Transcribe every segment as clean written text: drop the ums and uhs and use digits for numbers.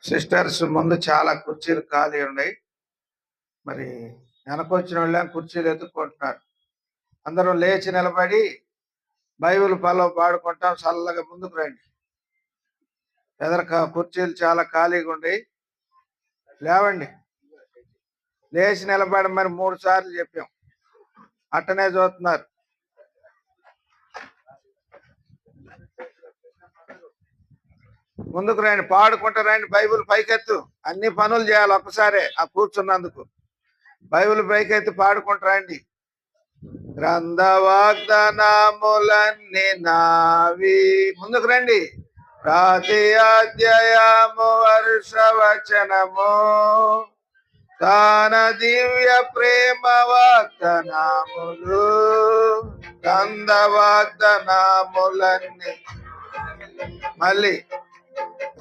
Sisters ముందు చాలా కుర్చీలు ఖాళీ ఉన్నాయి. మరి వెనకొచ్చిన వాళ్ళే కుర్చీలు ఎత్తుక్కుంటున్నారు. అందరూ లేచి నిలబడి బైబిల్ పల్లవి పాడుకుంటాం. చల్లగా ముందుకు రండి. ఎదరక కుర్చీలు చాలా ఖాళీగా ఉన్నాయి. లేవండి, లేచి నిలబడమని 3 సార్లు చెప్పాం. అట్టనే చూస్తున్నారు. ముందుకు రండి, పాడుకుంటూ రండి. బైబిల్ పైకెత్తు. అన్ని పనులు చేయాలి ఒక్కసారే. ఆ కూర్చున్నందుకు బైబిల్ పైకెత్తి పాడుకుంటూ రండి. గ్రంథ వాగ్దానములన్నీ నావి. ముందుకు రండి. ప్రతి అధ్యాయము వర్షవచనము తన దివ్య ప్రేమ వాగ్దానములు. గ్రంథ వాగ్దానములన్నీ మళ్ళీ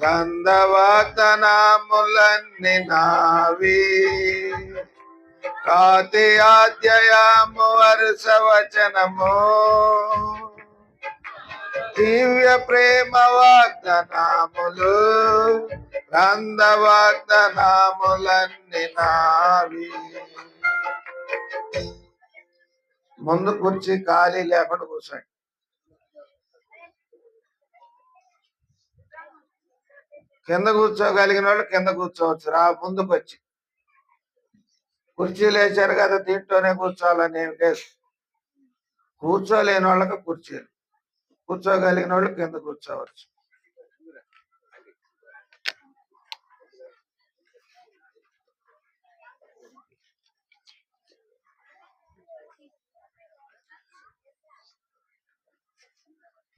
గ్రంథ వాగ్దానములన్నీ నావి. ప్రతి అధ్యాయము వర్షవచనము దివ్య ప్రేమ వాగ్దానములు. గ్రంథ వాగ్దానములన్నీ నావి. ముందు కూర్చి ఖాళీ లేకుండా కూర్చోండి. కింద కూర్చోగలిగిన వాళ్ళు కింద కూర్చోవచ్చు. రా ముందుకు వచ్చి. కుర్చీలు వేసారు కదా, దీంట్లోనే కూర్చోవాలని ఏం లేదు. కూర్చోలేని వాళ్ళకి కుర్చీలు, కూర్చోగలిగిన వాళ్ళు కింద కూర్చోవచ్చు.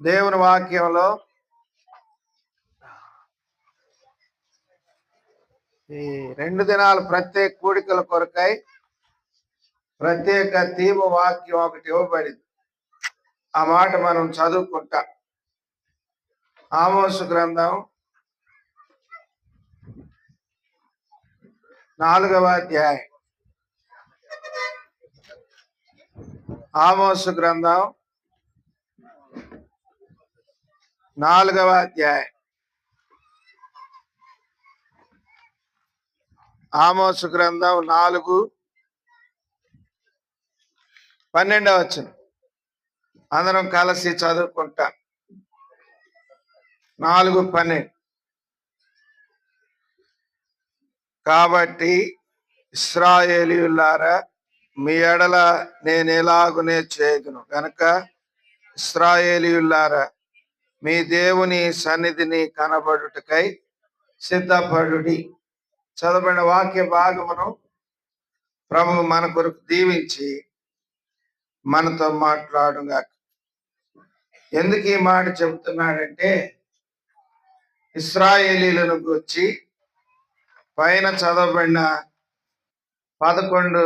దేవుని వాక్యంలో ఈ 2 దినాలు ప్రత్యేక కూడికల కొరకై ప్రత్యేక తీర్పు వాక్యం ఒకటి ఇవ్వబడింది. ఆ మాట మనం చదువుకుంటాం. ఆమోసు గ్రంథం 4వ అధ్యాయం. ఆమోసు గ్రంథం 4వ అధ్యాయం. ఆమోసు గ్రంథం 4:12 వచనం. అందరం కలిసి చదువుకుంటాం. 4:12. కాబట్టి ఇశ్రాయేలీయులారా, మీ ఎడల నేను ఎలాగునే చేయుదును గనుక ఇశ్రాయేలీయులారా, మీ దేవుని సన్నిధిని కనబడుటకై సిద్ధపడుడి. చదవబడిన వాక్య భాగమును ప్రభువు మన కొరకు దీవించి మనతో మాట్లాడుగా. ఎందుకు ఈ మాట చెబుతున్నాడంటే, ఇశ్రాయేలీయులను గురించి పైన చదవబడిన 11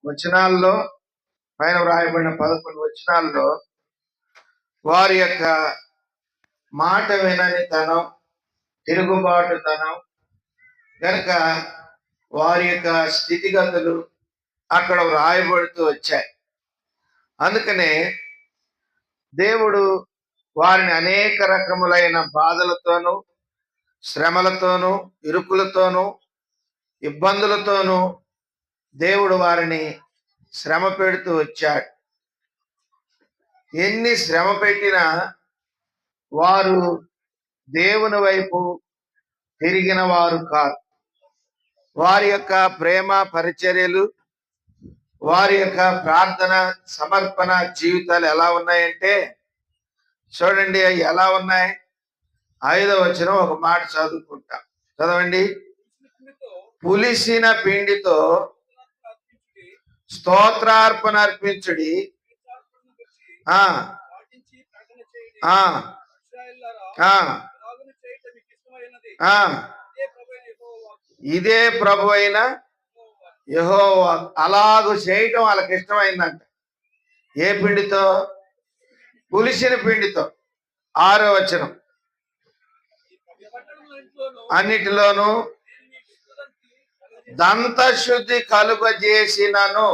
వచనాల్లో, పైన వ్రాయబడిన 11 వచనాల్లో వారి యొక్క మాట వినని తనం, తిరుగుబాటుతనం కనుక వారి యొక్క స్థితిగతులు అక్కడ వ్రాయబడుతూ వచ్చాయి. అందుకనే దేవుడు వారిని అనేక రకములైన బాధలతోనూ, శ్రమలతోనూ, ఇరుకులతోనూ, ఇబ్బందులతోనూ దేవుడు వారిని శ్రమ పెడుతూ వచ్చాడు. ఎన్ని శ్రమ పెట్టినా వారు దేవుని వైపు తిరిగిన వారు కాదు. వారి యొక్క ప్రేమ పరిచర్యలు, వారి యొక్క ప్రార్థన సమర్పణ జీవితాలు ఎలా ఉన్నాయంటే చూడండి. ఎలా ఉన్నాయి? 5వ వచనం ఒక మాట చదువుకుంటాం. చదవండి. పులిసిన పిండితో స్తోత్రార్పణ అర్పించుడి. ఇదే ప్రభు అయిన యెహోవా. అలాగూ చేయటం వాళ్ళకి ఇష్టమైందంట. ఏ పిండితో? పులిసిన పిండితో. 6వ వచనం. అన్నిటిలోనూ దంతశుద్ధి కలుగజేసినను.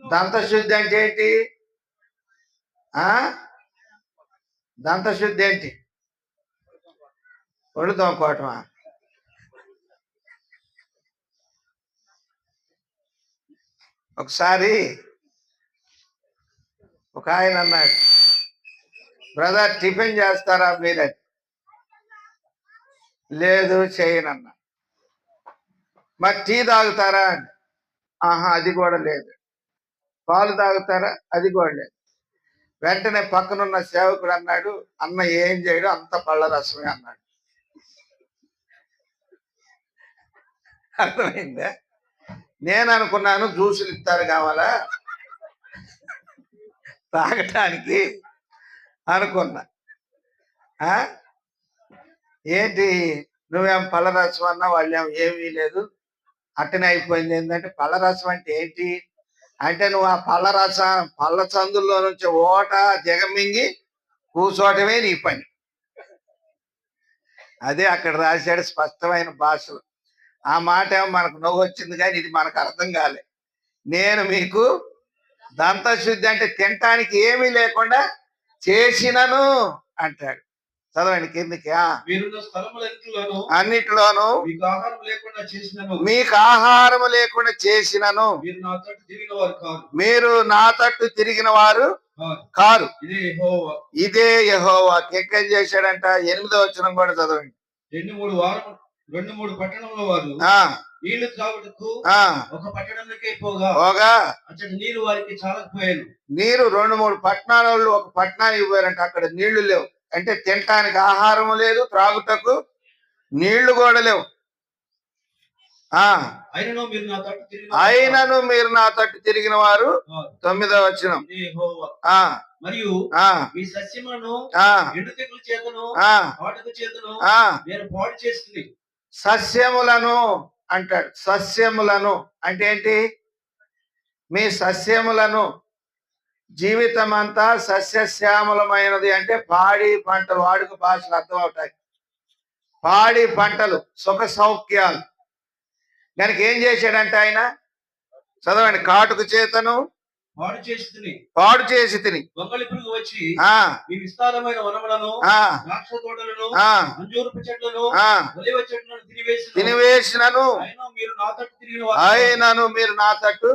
దంతశుద్ధి అంటే ఏంటి? దంతశుద్ధి ఏంటి? ఒళ్ళు తోముకోవటమా? ఒకసారి ఒక ఆయన అన్నాడు, బ్రదర్ టిఫిన్ చేస్తారా మీరని. లేదు చేయనన్నా. మరి టీ తాగుతారా అని. ఆహా అది కూడా లేదు. పాలు తాగుతారా? అది కూడా లేదు. వెంటనే పక్కనున్న సేవకుడు అన్నాడు, అన్న ఏం చేయడు అంత పళ్ళ రసమే అన్నాడు. అర్థమైందా? నేను అనుకున్నాను జ్యూసులు ఇస్తారు కావాలా తాగటానికి అనుకున్నా. ఏంటి నువ్వేం పళ్ళరసం అన్నా, వాళ్ళేం ఏమీ లేదు అట్టనే అయిపోయింది. ఏంటంటే పళ్ళరసం అంటే ఏంటి అంటే, నువ్వు ఆ పళ్ళ సందుల్లో నుంచి ఓట దిగమింగి కూర్చోవటమే నీ పని. అదే అక్కడ రాశాడు స్పష్టమైన భాషలో. ఆ మాట ఏమో మనకు నవ్వు వచ్చింది, కానీ ఇది మనకు అర్థం కాలే. నేను మీకు దంతశుద్ధి అంటే తినటానికి ఏమీ లేకుండా చేసినను అంటాడు. చదవండి కిందికి. అన్నిటిలోను మీకు ఆహారం లేకుండా చేసినను మీరు నా తట్టు తిరిగిన వారు కారు. ఇదే యెహోవా. ఎక్కడ చేశాడంట? 8వ వచనం కూడా చదవండి. 2-3 పట్టణంలో వారు నీళ్లు త్రాగుటకు ఒక పట్టణంలోకే పోగా అచ్చటి నీళ్లు వారికి చాలకపోయాను. నీరు 2-3 పట్టణాలలో ఒక పట్టణానికి పోయారంట. అక్కడ నీళ్లు లేవు. అంటే తినటానికి ఆహారం లేదు, త్రాగుటకు నీళ్లు కూడా లేవు. అయినను మీరు నా తట్టు తిరిగిన వారు 9వ వచనం. మరియు మీ సస్యములను ఎండు తెగులు చేతను వాటక చేతను నేను పాడు చేస్తుంది. సస్యములను అంటాడు. సస్యములను అంటే ఏంటి? మీ సస్యములను, జీవితం అంతా సస్యశ్యామలమైనది అంటే పాడి పంటలు. వాడుక భాషలు అర్థం అవుతాయి. పాడి పంటలు, సుఖ సౌఖ్యాలు. దానికి ఏం చేశాడంటే ఆయన, చదవండి. కాటుకు చేతను పాడు చేసి తిని గొంగళి పురుగు వచ్చి ఈ విస్తారమైన వనములను, ద్రాక్ష తోటలను, అంజూరపు చెట్లను, ఒలీవ చెట్లను తినివేసినను ఆయనను మీరు నా తట్టు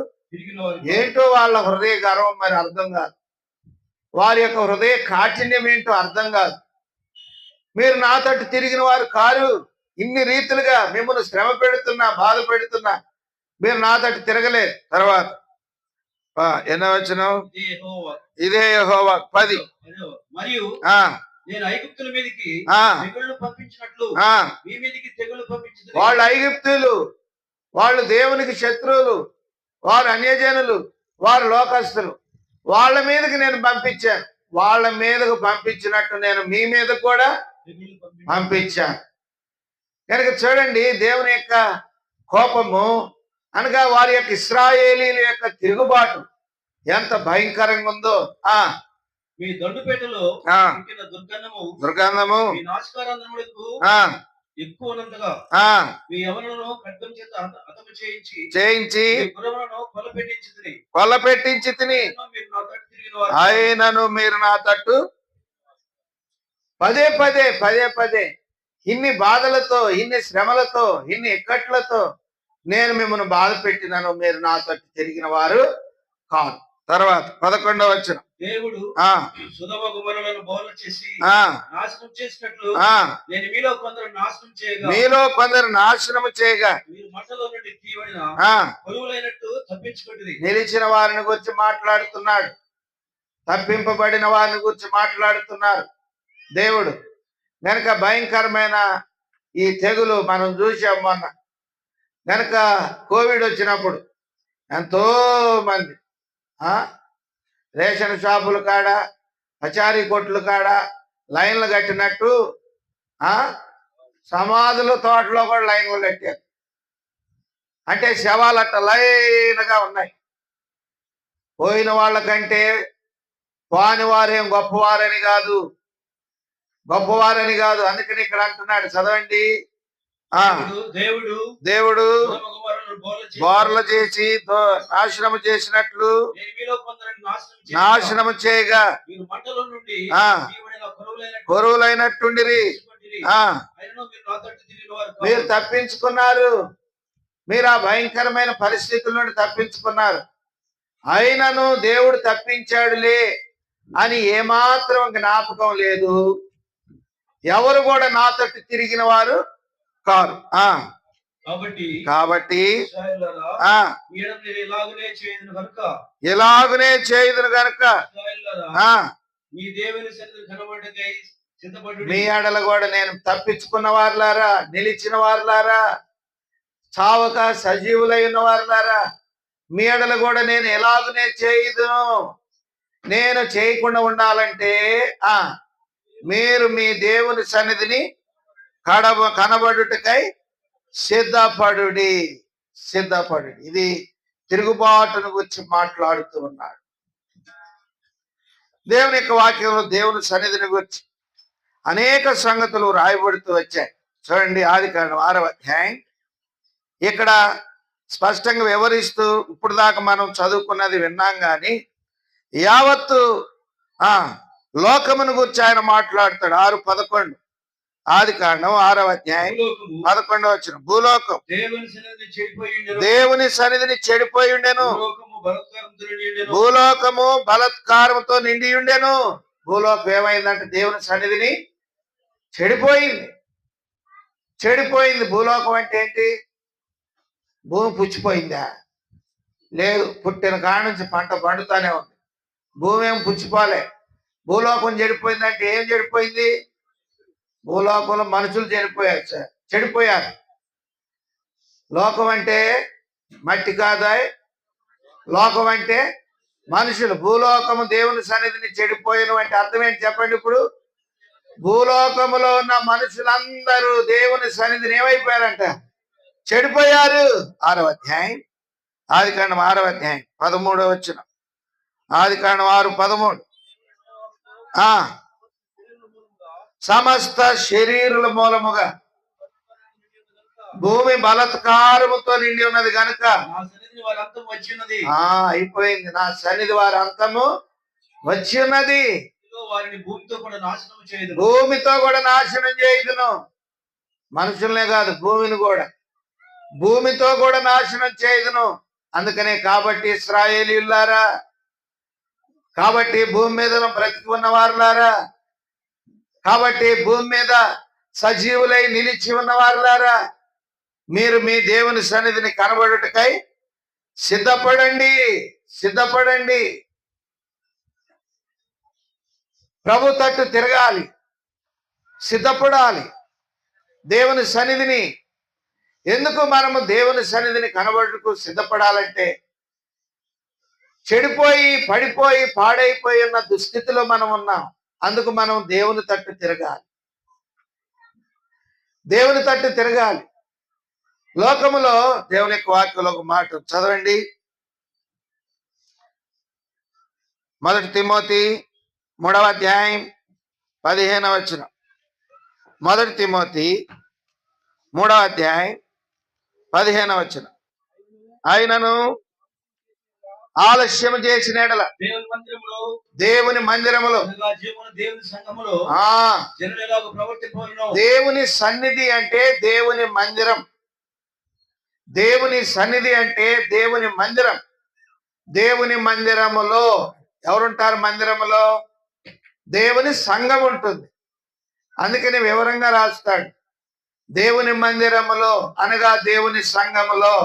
ఏంటో వాళ్ళ హృదయ గర్వం మరి అర్థం కాదు. వారి యొక్క హృదయ కాఠిన్యం ఏంటో అర్థం కాదు. మీరు నా తట్టు తిరిగిన వారు కారు. ఇన్ని రీతులుగా మిమ్మల్ని శ్రమ పెడుతున్నా, బాధ పెడుతున్నా, మీరు నా తట్టు తిరగలేదు. తర్వాత ఎన్నో వచనం? ఇదే యెహోవా 10. మరియు నేను ఐగుప్తుల మీదకి తెగుళ్లు పంపించినట్లు మీ మీదకి తెగుళ్లు పంపించింది. వాళ్ళు ఐగుప్తులు, వాళ్ళు దేవునికి శత్రువులు, వారు అన్యజనులు, వారు లోకస్తులు. వాళ్ళ మీదకి నేను పంపించాను. వాళ్ళ మీదకు పంపించినట్టు నేను మీ మీద కూడా పంపించాను. కనుక చూడండి, దేవుని యొక్క కోపము అనగా వారి యొక్క ఇశ్రాయేలీల యొక్క తిరుగుబాటు ఎంత భయంకరంగా ఉందో. మీ దొడ్డుపేటలో దుర్గంధము ఎక్కువనంతగా మీ యవనులను ఖడ్గం చేత హతము చేయించి కొల్ల పెట్టించి తిని ఆయనను మీరు నా తట్టు పదే పదే ఇన్ని బాధలతో, ఇన్ని శ్రమలతో, ఇన్ని ఇక్కట్లతో నేను మిమ్మల్ని బాధ పెట్టినాను. మీరు నా తట్టు తిరిగిన వారు కాదు. తర్వాత 11వ వచనం. దేవుడు సొదొమ గొమొర్రాలను బోర్ల చేసి నాశనం చేసినట్లు నేను మీలో కొందరు నాశనం చేయగా మీరు మంటలో నుండి తీయబడిన కొలువులైనట్టు తప్పించుకుంటుంది. నిలిచిన వారిని గురించి మాట్లాడుతున్నాడు. తప్పింపబడిన వారిని గురించి మాట్లాడుతున్నారు దేవుడు. గనక భయంకరమైన ఈ తెగులు మనం చూసాం మొన్న. గనక కోవిడ్ వచ్చినప్పుడు ఎంతో మంది రేషన్ షాపుల కాడ, పచారీ కొట్లు కాడ లైన్లు కట్టినట్టు సమాధుల తోటలో కూడా లైన్లు కట్టారు. అంటే శవాలు అట్ట లైన్గా ఉన్నాయి. పోయిన వాళ్ళకంటే పోని వారేం గొప్పవారని కాదు. అందుకని ఇక్కడ అంటున్నాడు, చదవండి. దేవుడు బోర్ల చేసి నాశనము చేసినట్లు నాశనము చేయగా కొరువులైనట్టుండిరి. ఉండేవారు కాదు. మీరు తప్పించుకున్నారు. మీరు ఆ భయంకరమైన పరిస్థితుల నుండి తప్పించుకున్నారు. అయినను దేవుడు తప్పించాడులే అని ఏమాత్రం జ్ఞాపకం లేదు. ఎవరు కూడా నా తట్టు తిరిగిన వారు కారు. కాబట్టి ఇశ్రాయేలులారా, ఆ మీ ఎడల నేను ఇలాగునే చేయుదును గనుక, ఇలాగునే చేయుదును గనుక ఇశ్రాయేలులారా, ఆ మీ దేవుని సన్నిధిని కనబడుటకై సిద్ధపడుడి. మీ ఎడల కూడా నేను తప్పించుకున్న వారులారా, నిలిచిన వారులారా, చావక సజీవులై ఉన్న వారులారా, మీ ఎడల కూడా నేను ఎలాగనే చేయుదును. నేను చేయకుండా ఉండాలంటే మీరు మీ దేవుని సన్నిధిని కనబడుటకై సిద్ధపడుడి. ఇది తిరుగుబాటును గురించి మాట్లాడుతూ ఉన్నాడు. దేవుని యొక్క వాక్యంలో దేవుని సన్నిధిని గురించి అనేక సంగతులు రాయబడుతూ వచ్చాయి. చూడండి, ఆదికాండం 6వ అధ్యాయం ఇక్కడ స్పష్టంగా వివరిస్తూ, ఇప్పుడు దాకా మనం చదువుకున్నది విన్నాం కానీ యావత్తు లోకమును గురించి ఆయన మాట్లాడతాడు. 6:11 ఆదికాండం 6వ అధ్యాయం 11వ వచనం. భూలోకం దేవుని సన్నిధిని చెడిపోయి ఉండెను, భూలోకము బలత్కారంతో నిండి ఉండెను. భూలోకం ఏమైందంటే దేవుని సన్నిధిని చెడిపోయింది. భూలోకం అంటే ఏంటి? భూమి పుచ్చిపోయిందా? లేదు, పుట్టిన కాడ నుంచి పంట పండుతానే ఉంది. భూమి ఏం పుచ్చిపోలే. భూలోకం చెడిపోయిందంటే ఏం చెడిపోయింది? భూలోకంలో మనుషులు చెడిపోయారు. లోకం అంటే మట్టి కాదాయ్, లోకం అంటే మనుషులు. భూలోకము దేవుని సన్నిధిని చెడిపోయిన అంటే అర్థం ఏంటి చెప్పండి? ఇప్పుడు భూలోకములో ఉన్న మనుషులందరూ దేవుని సన్నిధిని ఏమైపోయారంట? చెడిపోయారు. 6వ అధ్యాయం ఆదికాండం 6వ అధ్యాయం 13వ వచనం. ఆదికాండం 6:13 సమస్త శరీరుల మూలముగా భూమి బలత్కారముతో నిండి ఉన్నది కనుక అయిపోయింది. నా సన్నిధి వారి అంతము వచ్చి ఉన్నది. భూమితో కూడా నాశనం చేయుదును. మనుషులనే కాదు, భూమితో కూడా నాశనం చేయుదును. అందుకనే కాబట్టి ఇశ్రాయేలీయులారా, కాబట్టి భూమి మీద బ్రతికి ఉన్న వారులారా, కాబట్టి భూమి మీద సజీవులై నిలిచి ఉన్న వారులారా, మీరు మీ దేవుని సన్నిధిని కనబడుటకై సిద్ధపడండి. ప్రభు తట్టు తిరగాలి, సిద్ధపడాలి. దేవుని సన్నిధిని ఎందుకు మనము దేవుని సన్నిధిని కనబడుటకు సిద్ధపడాలంటే, చెడిపోయి పడిపోయి పాడైపోయి ఉన్న దుస్థితిలో మనం ఉన్నాం. అందుకు మనం దేవుని తట్టు తిరగాలి. లోకములో దేవుని యొక్క వాక్యంలో ఒక మాట చదవండి. 1 తిమోతి 3వ అధ్యాయం 15వ వచనం. 1 తిమోతి 3వ అధ్యాయం 15వ వచనం. ఆయనను ఆలస్యం చేసిన ఎడల దేవుని మందిరములో దేవుని సన్నిధి అంటే దేవుని మందిరం. దేవుని సన్నిధి అంటే దేవుని మందిరం. దేవుని మందిరములో ఎవరుంటారు? మందిరములో దేవుని సంఘం ఉంటుంది. అందుకని వివరంగా రాస్తాడు, దేవుని మందిరములో అనగా దేవుని సంఘములో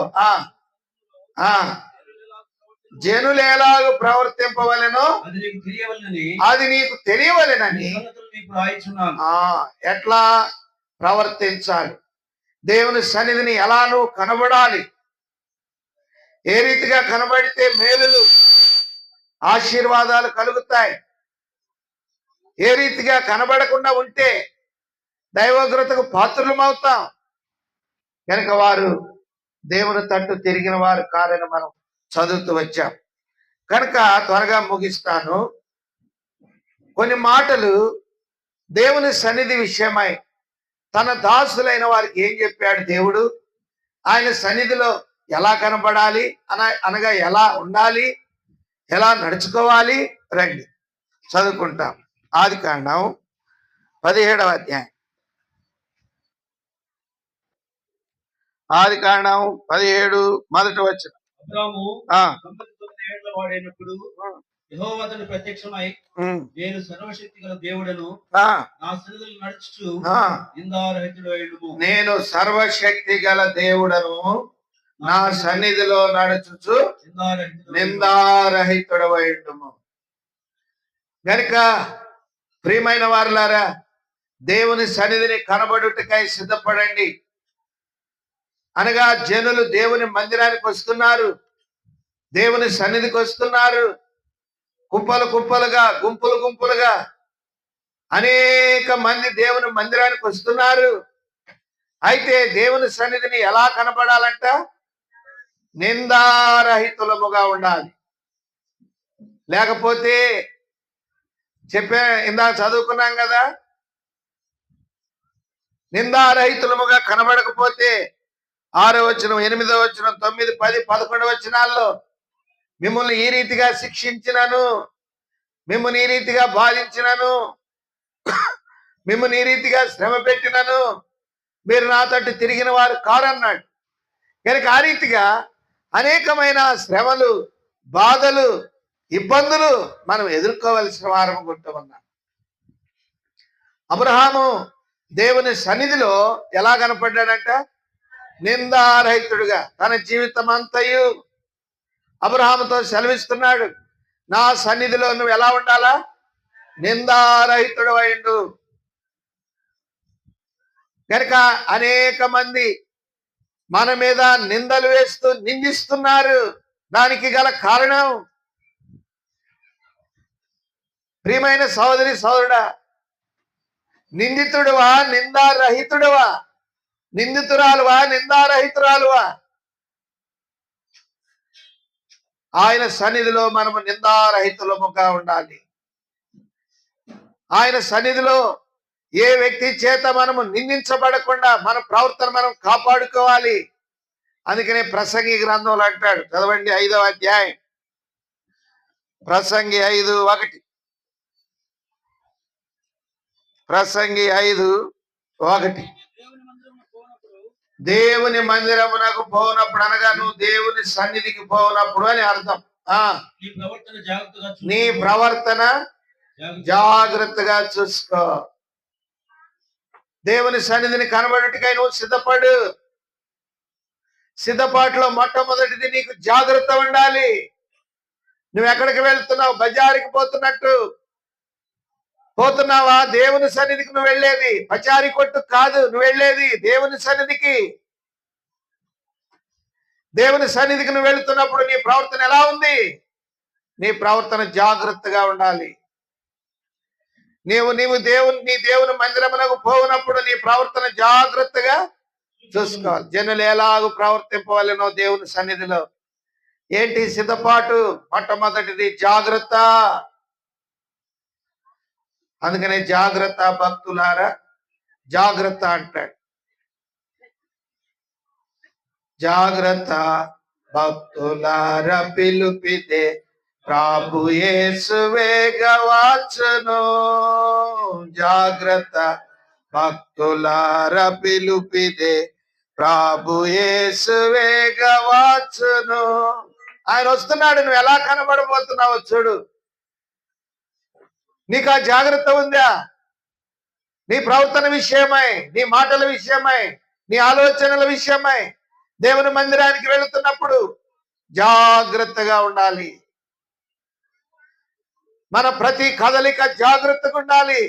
జనులు ఎలాగ ప్రవర్తింపవలెనో అది నీకు తెలియవలెనని. ఎట్లా ప్రవర్తించాలి, దేవుని సన్నిధిని ఎలా నువ్వు కనబడాలి, ఏ రీతిగా కనబడితే మేలులు ఆశీర్వాదాలు కలుగుతాయి, ఏ రీతిగా కనబడకుండా ఉంటే దైవోగ్రతకు పాత్రులమవుతాం. కనుక వారు దేవుని తట్టు తిరిగిన వారు కారని మనం చదువుతూ వచ్చాం. కనుక త్వరగా ముగిస్తాను. కొన్ని మాటలు దేవుని సన్నిధి విషయమై తన దాసులైన వారికి ఏం చెప్పాడు దేవుడు, ఆయన సన్నిధిలో ఎలా కనబడాలి అనగా ఎలా ఉండాలి, ఎలా నడుచుకోవాలి, రండి చదువుకుంటాం. ఆదికాండం 17వ అధ్యాయం ఆదికాండం 17 మొదటి వచనం. అబ్రాము ఆ 99 ఏళ్ల వాడైనప్పుడు యెహోవా అతనికి ప్రత్యక్షమై, నేను సర్వశక్తి గల దేవుడను, నా సన్నిధిలో నడుచుచు నిందారహితుడు అయ్యుండుము. నేను సర్వశక్తి గల దేవుడను, నా సన్నిధిలో నడుచుచు నిందారహితుడవైండుము. గనుక ప్రియమైన వారులారా, దేవుని సన్నిధిని కనబడుటకై సిద్ధపడండి. అనగా జనులు దేవుని మందిరానికి వస్తున్నారు, దేవుని సన్నిధికి వస్తున్నారు. కుప్పలు కుప్పలుగా, గుంపులు గుంపులుగా అనేక మంది దేవుని మందిరానికి వస్తున్నారు. అయితే దేవుని సన్నిధిని ఎలా కనపడాలంట? నిందారహితులముగా ఉండాలి. లేకపోతే ఇందాక చదువుకున్నాం కదా, నిందారహితులముగా కనబడకపోతే 6వ వచనం, 8వ వచనం, 9, 10, 11 వచనాల్లో మిమ్మల్ని ఈ రీతిగా శిక్షించినను, మిమ్మల్ని ఈ రీతిగా బాధించినను, మిమ్మల్ని ఈ రీతిగా శ్రమ పెట్టినను, మీరు నా తట్టు తిరిగిన వారు కారన్నాడు. కనుక ఆ రీతిగా అనేకమైన శ్రమలు, బాధలు, ఇబ్బందులు మనం ఎదుర్కోవలసిన వారము గుర్తున్నాం. అబ్రహాము దేవుని సన్నిధిలో ఎలా కనపడ్డాడంట? నిందారహితుడుగా. తన జీవితం అంతయు అబ్రహాముతో సెలవిస్తున్నాడు, నా సన్నిధిలో నువ్వు ఎలా ఉండాలా? నిందారహితుడు అయిండు. కనుక అనేక మంది మన మీద నిందలు వేస్తూ నిందిస్తున్నారు. దానికి గల కారణం, ప్రియమైన సహోదరి సహోదరుడా, నిందితుడువా నిందారహితుడువా? నిందితురాలువా నిందారహితురాలువా? ఆయన సన్నిధిలో మనము నిందారహితులముగా ఉండాలి. ఆయన సన్నిధిలో ఏ వ్యక్తి చేత మనము నిందించబడకుండా మన ప్రవర్తన మనం కాపాడుకోవాలి. అందుకనే ప్రసంగి గ్రంథంలో అంటాడు, చదవండి 5వ అధ్యాయం, ప్రసంగి 5:1. ప్రసంగి 5:1. దేవుని మందిరమునకు పోనప్పుడు, అనగా నువ్వు దేవుని సన్నిధికి పోనప్పుడు అని అర్థం. నీ ప్రవర్తన జాగ్రత్తగా చూసుకో. దేవుని సన్నిధిని కనబడుటకై నువ్వు సిద్ధపడు. సిద్ధపాటులో మొట్టమొదటిది నీకు జాగ్రత్త ఉండాలి. నువ్వు ఎక్కడికి వెళ్తున్నావు? బజారుకి పోతున్నావా? దేవుని సన్నిధికి నువ్వు వెళ్ళేది పచారీ కొట్టు కాదు, నువ్వు వెళ్ళేది దేవుని సన్నిధికి. దేవుని సన్నిధికి నువ్వు వెళుతున్నప్పుడు నీ ప్రవర్తన ఎలా ఉంది? నీ ప్రవర్తన జాగ్రత్తగా ఉండాలి. నీ దేవుని మందిరమునకు పోవునప్పుడు నీ ప్రవర్తన జాగ్రత్తగా చూసుకోవాలి. జనులు ఎలాగూ ప్రవర్తింపవలెనో దేవుని సన్నిధిలో. ఏంటి సిద్ధపాటు? మొట్టమొదటిది జాగ్రత్త. అందుకనే జాగ్రత్త భక్తులారా, జాగ్రత్త అంటాడు. జాగ్రత్త భక్తులారా పిలుపితే ప్రభు యేసు వేగవచ్చును. జాగ్రత్త భక్తులారా పిలుపితే ప్రభు యేసు వేగవచ్చును. ఆయన వస్తున్నాడు. నువ్వు ఎలా కనబడబోతున్నావో చూడు. నీకు ఆ జాగ్రత్త ఉందా? నీ ప్రవర్తన విషయమై, నీ మాటల విషయమై, నీ ఆలోచనల విషయమై దేవుని మందిరానికి వెళుతున్నప్పుడు జాగ్రత్తగా ఉండాలి. మన ప్రతి కదలిక జాగ్రత్తగా ఉండాలి.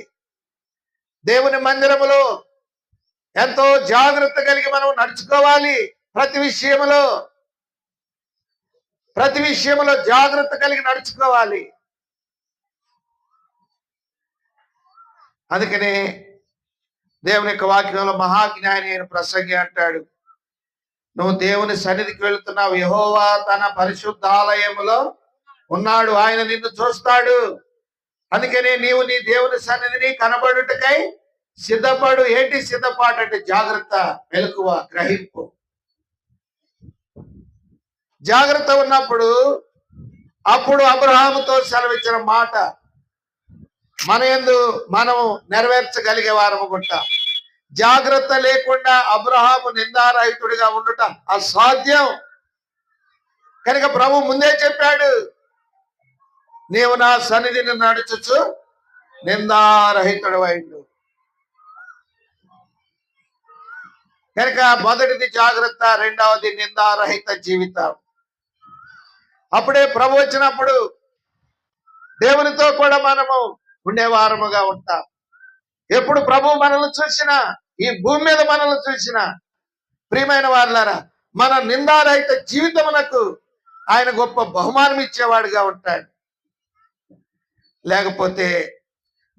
దేవుని మందిరములో ఎంతో జాగ్రత్త కలిగి మనం నడుచుకోవాలి. ప్రతి విషయంలో జాగ్రత్త కలిగి నడుచుకోవాలి. అందుకనే దేవుని యొక్క వాక్యంలో మహాజ్ఞాని అయిన ప్రసంగి అంటాడు, నువ్వు దేవుని సన్నిధికి వెళుతున్నావు. యెహోవా తన పరిశుద్ధాలయములో ఉన్నాడు, ఆయన నిన్ను చూస్తాడు. అందుకనే నీవు నీ దేవుని సన్నిధిని కనబడుటకై సిద్ధపడు. ఏంటి సిద్ధపాటు అంటే? జాగ్రత్త, మెలకువ, గ్రహింపు. జాగ్రత్త ఉన్నప్పుడు అప్పుడు అబ్రహాముతో సెలవిచ్చిన మాట మన యందు మనము నెరవేర్చగలిగే వారము గుంట. జాగ్రత్త లేకుండా అబ్రహాము నిందారహితుడిగా ఉండుట అసాధ్యం. కనుక ప్రభు ముందే చెప్పాడు, నీవు నా సన్నిధిని నడుచుచు నిందారహితుడు అయిండు. కనుక మొదటిది జాగ్రత్త, రెండవది నిందారహిత జీవితం. అప్పుడే ప్రభు వచ్చినప్పుడు దేవునితో కూడా మనము ఉండేవారముగా ఉంటాం. ఎప్పుడు ప్రభు మనల్ని చూసినా, ఈ భూమి మీద మనల్ని చూసినా, ప్రియమైన వారులారా, మన నిందారహిత జీవితమునకు ఆయన గొప్ప బహుమానం ఇచ్చేవాడిగా ఉంటాడు. లేకపోతే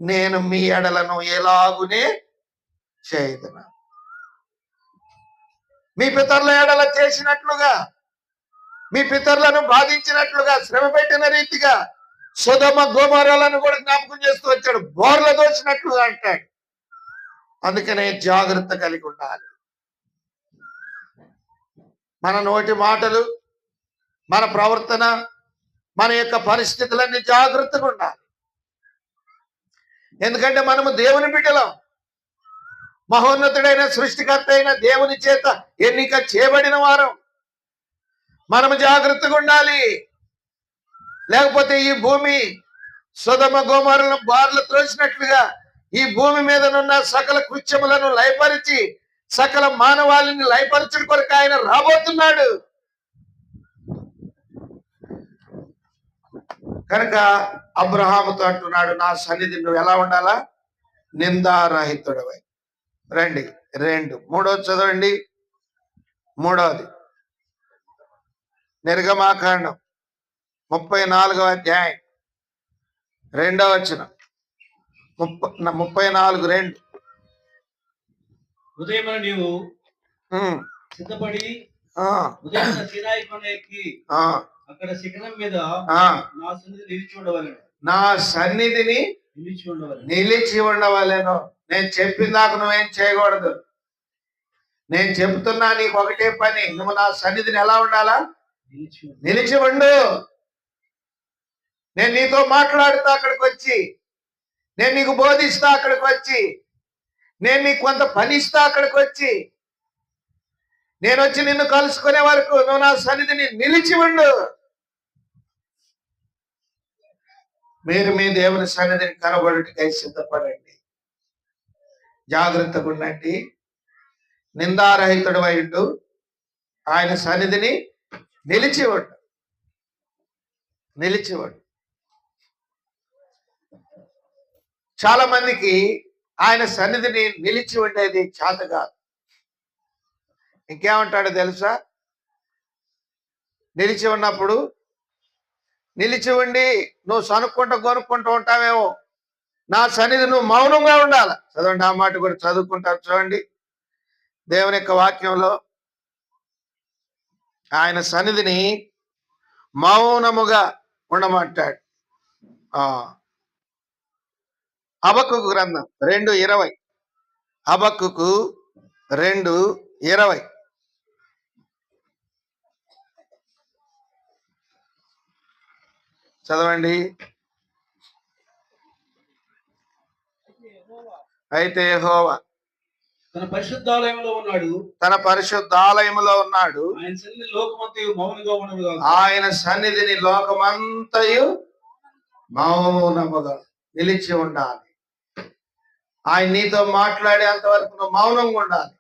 నేను మీ ఎడలను ఎలాగునే చేయదును, మీ పితరుల ఎడల చేసినట్లుగా, మీ పితరులను బాధించినట్లుగా, శ్రమ పెట్టిన రీతిగా సొదొమ గొమొర్రాలను కూడా జ్ఞాపకం చేస్తూ వచ్చాడు. బోర్ల దోచినట్లుగా అంటాడు. అందుకనే జాగ్రత్త కలిగి ఉండాలి. మన నోటి మాటలు, మన ప్రవర్తన, మన యొక్క పరిస్థితులన్నీ జాగ్రత్తగా ఉండాలి. ఎందుకంటే మనము దేవుని బిడ్డలం. మహోన్నతుడైన సృష్టికర్త అయిన దేవుని చేత ఎన్నిక చేయబడిన వారం. మనము జాగ్రత్తగా ఉండాలి. లేకపోతే ఈ భూమి సొదొమ గొమొర్రాలను బార్లు త్రోసినట్లుగా ఈ భూమి మీదనున్న సకల కృత్యములను లయపరిచి సకల మానవాళిని లయపరచడం కొరకు ఆయన రాబోతున్నాడు. కనుక అబ్రహాముతో అంటున్నాడు, నా సన్నిధి నువ్వు ఎలా ఉండాలా? నిందారహితుడవై. రండి, మూడోది చదవండి. మూడవది నిర్గమాకాండం 34వ అధ్యాయం 2వ వచనం. 34:2. ఉదయమున నీవు సిద్ధపడి ఉదయం సీనాయి కొండ ఎక్కి అక్కడ శిఖరం మీద నా సన్నిధి నిలిచి ఉండవలెను. నా సన్నిధిని నిలిచి ఉండవలెను. నేను చెప్పిందాక నువ్వేం చేయకూడదు. నేను చెప్తున్నా నీకు ఒకటే పని, నువ్వు నా సన్నిధిని ఎలా ఉండాలా? నిలిచి ఉండు. నేను నీతో మాట్లాడుతా అక్కడికి వచ్చి, నేను నీకు బోధిస్తా అక్కడికి వచ్చి, నేను నీకు కొంత పని ఇస్తా అక్కడికి వచ్చి, నేను వచ్చి నిన్ను కలుసుకునే వరకు నువ్వు నా సన్నిధిని నిలిచి ఉండు. మీరు మీ దేవుని సన్నిధిని కనబడుటకై సిద్ధపడండి. జాగ్రత్తగా ఉండండి. నిందారహితుడు అయిండు. ఆయన సన్నిధిని నిలిచి ఉండు. చాలా మందికి ఆయన సన్నిధిని నిలిచి ఉండేది చేత కాదు. ఇంకేమంటాడో తెలుసా? నిలిచి ఉన్నప్పుడు, నిలిచి ఉండి నువ్వు సనుక్కుంటూ కొనుక్కుంటూ ఉంటావేమో, నా సన్నిధి నువ్వు మౌనంగా ఉండాలి. చదవండి, ఆ మాట కూడా చదువుకుంటారు. చూడండి, దేవుని యొక్క వాక్యంలో ఆయన సన్నిధిని మౌనముగా ఉండమంటాడు. హబక్కూకు గ్రంథం 2:20. హబక్కూకు 2:20. చదవండి. అయితే యెహోవా తన పరిశుద్ధాలయంలో ఉన్నాడు, ఆయన సన్నిధిని లోకమంతయు మౌనముగా నిలిచి ఉండాలి. ఆయన నీతో మాట్లాడేంత వరకు నువ్వు మౌనంగా ఉండాలి.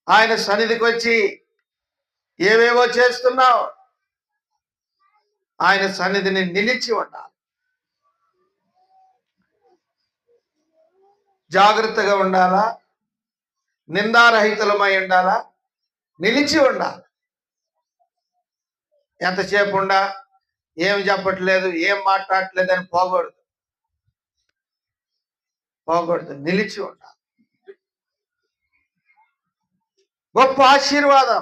ఆయన సన్నిధికి వచ్చి ఏవేవో చేస్తున్నావు, ఆయన సన్నిధిని నిలిచి ఉండాలి. జాగ్రత్తగా ఉండాలా? నిందారహితులమై ఉండాలా? నిలిచి ఉండాలి. ఎంతసేపు ఉండా ఏం చెప్పట్లేదు, ఏం మాట్లాడట్లేదు అని పోకూడదు. నిలిచి ఉండాలి. గొప్ప ఆశీర్వాదం.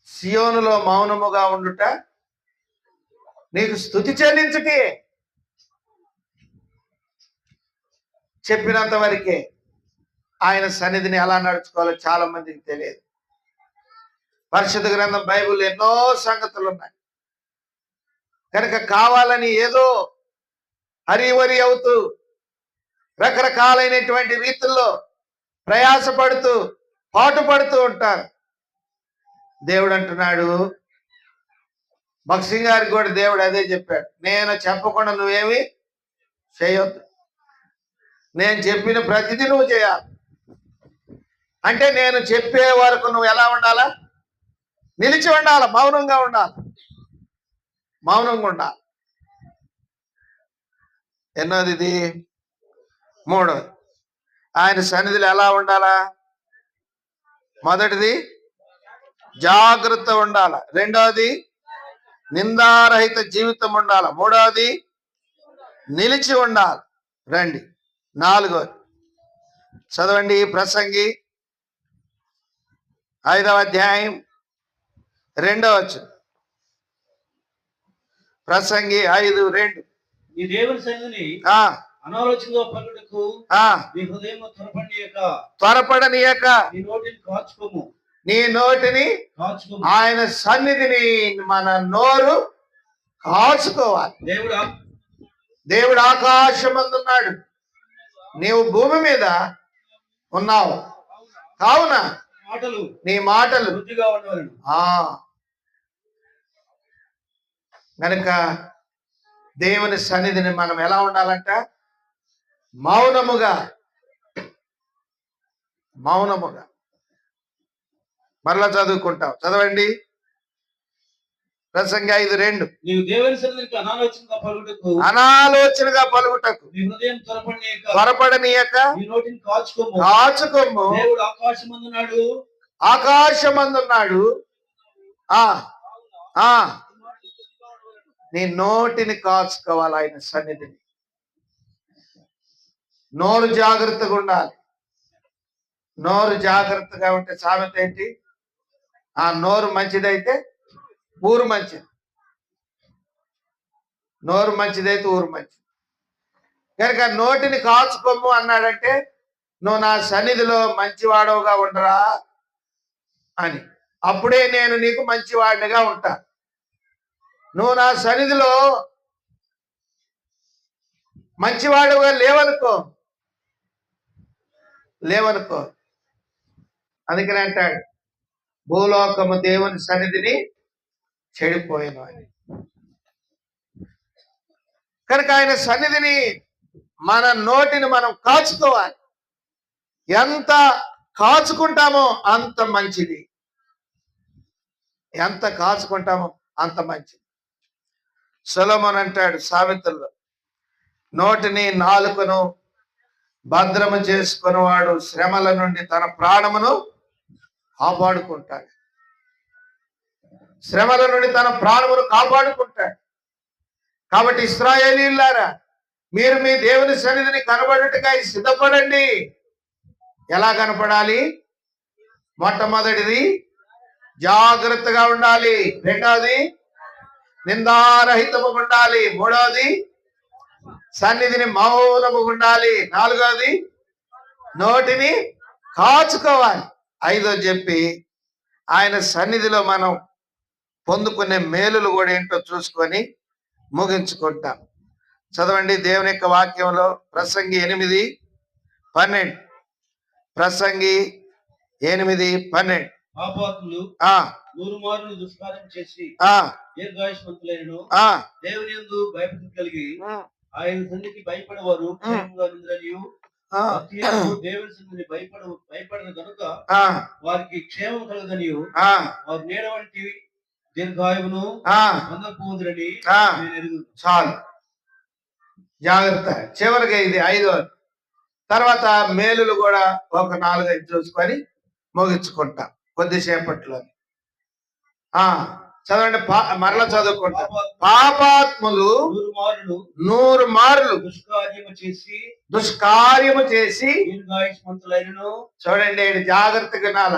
సియోనులో మౌనముగా ఉండుట నీకు స్తుతి చెల్లించుటే. చెప్పినంత వరకే. ఆయన సన్నిధిని ఎలా నడుచుకోవాలో చాలా మందికి తెలియదు. పరిశుద్ధ గ్రంథం బైబిల్ ఎన్నో సంగతులు ఉన్నాయి. కనుక కావాలని ఏదో హరివరి అవుతూ రకరకాలైనటువంటి రీతుల్లో ప్రయాసపడుతూ పాటుపడుతూ ఉంటారు. దేవుడు అంటున్నాడు, భక్సింగ్ గారికి కూడా దేవుడు అదే చెప్పాడు, నేను చెప్పకుండా నువ్వేమి చేయొద్దు, నేను చెప్పిన ప్రతిదీ నువ్వు చేయాలి. అంటే నేను చెప్పే వరకు నువ్వు ఎలా ఉండాలా? నిలిచి ఉండాలి, మౌనంగా ఉండాలి, మౌనంగా ఉండాలి. ఎన్నోది ఇది? మూడోది, ఆయన సన్నిధిలో ఎలా ఉండాలా? మొదటిది జాగ్రత్త ఉండాల, రెండవది నిందారహిత జీవితం ఉండాల, మూడవది నిలిచి ఉండాలి. రండి, నాలుగోది చదవండి. ప్రసంగి 5వ అధ్యాయం 2వ వచనం. ప్రసంగి 5:2. నీ దేవుని సన్నిధిని అనాలోచనగా పలుకుటకు నీ హృదయం త్వరపడనీయక నీ నోటిని కాచుకోము, నీ నోటిని కాచుకోము. ఆయన సన్నిధిని మన నోరు కాచుకోవాలి. దేవుడు ఆకాశమందున్నాడు, నీవు భూమి మీద ఉన్నావు, కావున నీ మాటలు బుద్ధిగా ఉండవలెను. గనుక దేవుని సన్నిధిని మనం ఎలా ఉండాలంట? మౌనముగా, మౌనముగా. మరలా చదువుకుంటాం, చదవండి. ప్రసంగి 5:2. నీవు దేవుని సన్నిధికి అనాలోచనగా పలుకుటకు నీ హృదయం త్వరపడనీయక నీ నోటిని కాచుకోము. దేవుడు ఆకాశమందున్నాడు, ఆకాశమందున్నాడు. నీ నోటిని కాచుకోవాలి, ఆయన సన్నిధిని. నోరు జాగ్రత్తగా ఉండాలి. నోరు జాగ్రత్తగా ఉంటే సామెత ఏంటి? ఆ నోరు మంచిదైతే ఊరు మంచిది, నోరు మంచిదైతే ఊరు మంచిది. కనుక నోటిని కాచుకోము అన్నాడంటే నువ్వు నా సన్నిధిలో మంచివాడవుగా ఉండరా అని, అప్పుడే నేను నీకు మంచివాడినిగా ఉంటా. నువ్వు నా సన్నిధిలో మంచివాడుగా లేవనుకో అందుకని అంటాడు, భూలోకము దేవుని సన్నిధిని చెడిపోయాను అని. కనుక ఆయన సన్నిధిని, మన నోటిని మనం కాచుకోవాలి. ఎంత కాచుకుంటామో అంత మంచిది, ఎంత కాచుకుంటామో అంత మంచిది. సొలొమోను అంటాడు సామెతల్లో, నోటిని నాలుకను భద్రము చేసుకునేవాడు శ్రమల నుండి తన ప్రాణమును కాపాడుకుంటాడు. శ్రమల నుండి తన ప్రాణమును కాపాడుకుంటాడు. కాబట్టి ఇశ్రాయేలీయులారా, మీరు మీ దేవుని సన్నిధిని కనబడుటకై సిద్ధపడండి. ఎలా కనపడాలి? మొట్టమొదటిది జాగ్రత్తగా ఉండాలి, రెండవది నిందారహితముగా ఉండాలి, మూడవది సన్నిధిని మౌనముగా ఉండాలి, నాలుగవది నోటిని కాచుకోవాలి, ఐదోది చెప్పి ఆయన సన్నిధిలో మనం పొందుకునే మేలులు కూడా ఏంటో చూసుకొని ముగించుకుంటాం. చదవండి దేవుని యొక్క వాక్యంలో ప్రసంగి 8:12. ప్రసంగి 8:12. పాపాత్ములు నూరు మారులు దుష్కార్యం చేసి దీర్ఘాయుష్మంతులైనను దేవుని యందు భయభక్తి కలిగి ఆయన సన్నిధికి భయపడేవారు క్షేమంగా ఉండుననియు, దేవుని సన్నిధిని భయపడను కనుక వారికి క్షేమం కలగదనియు, వారు నీడ వంటి దీర్ఘాయువును పొందకపోదురని నేను ఎరుగుదును. చాలు, జాగ్రత్త. చివరిగా ఇది 5వ. తర్వాత మేలులు కూడా ఒక 4-5 చూసుకొని ముగించుకుంటాం కొద్దిసేపట్లో. చదవండి, మరలా చదువుకుంటా. పాపాత్ములు 100 మార్లు దుష్కార్యము చేసి చూడండి, జాగ్రత్తగా వినాల.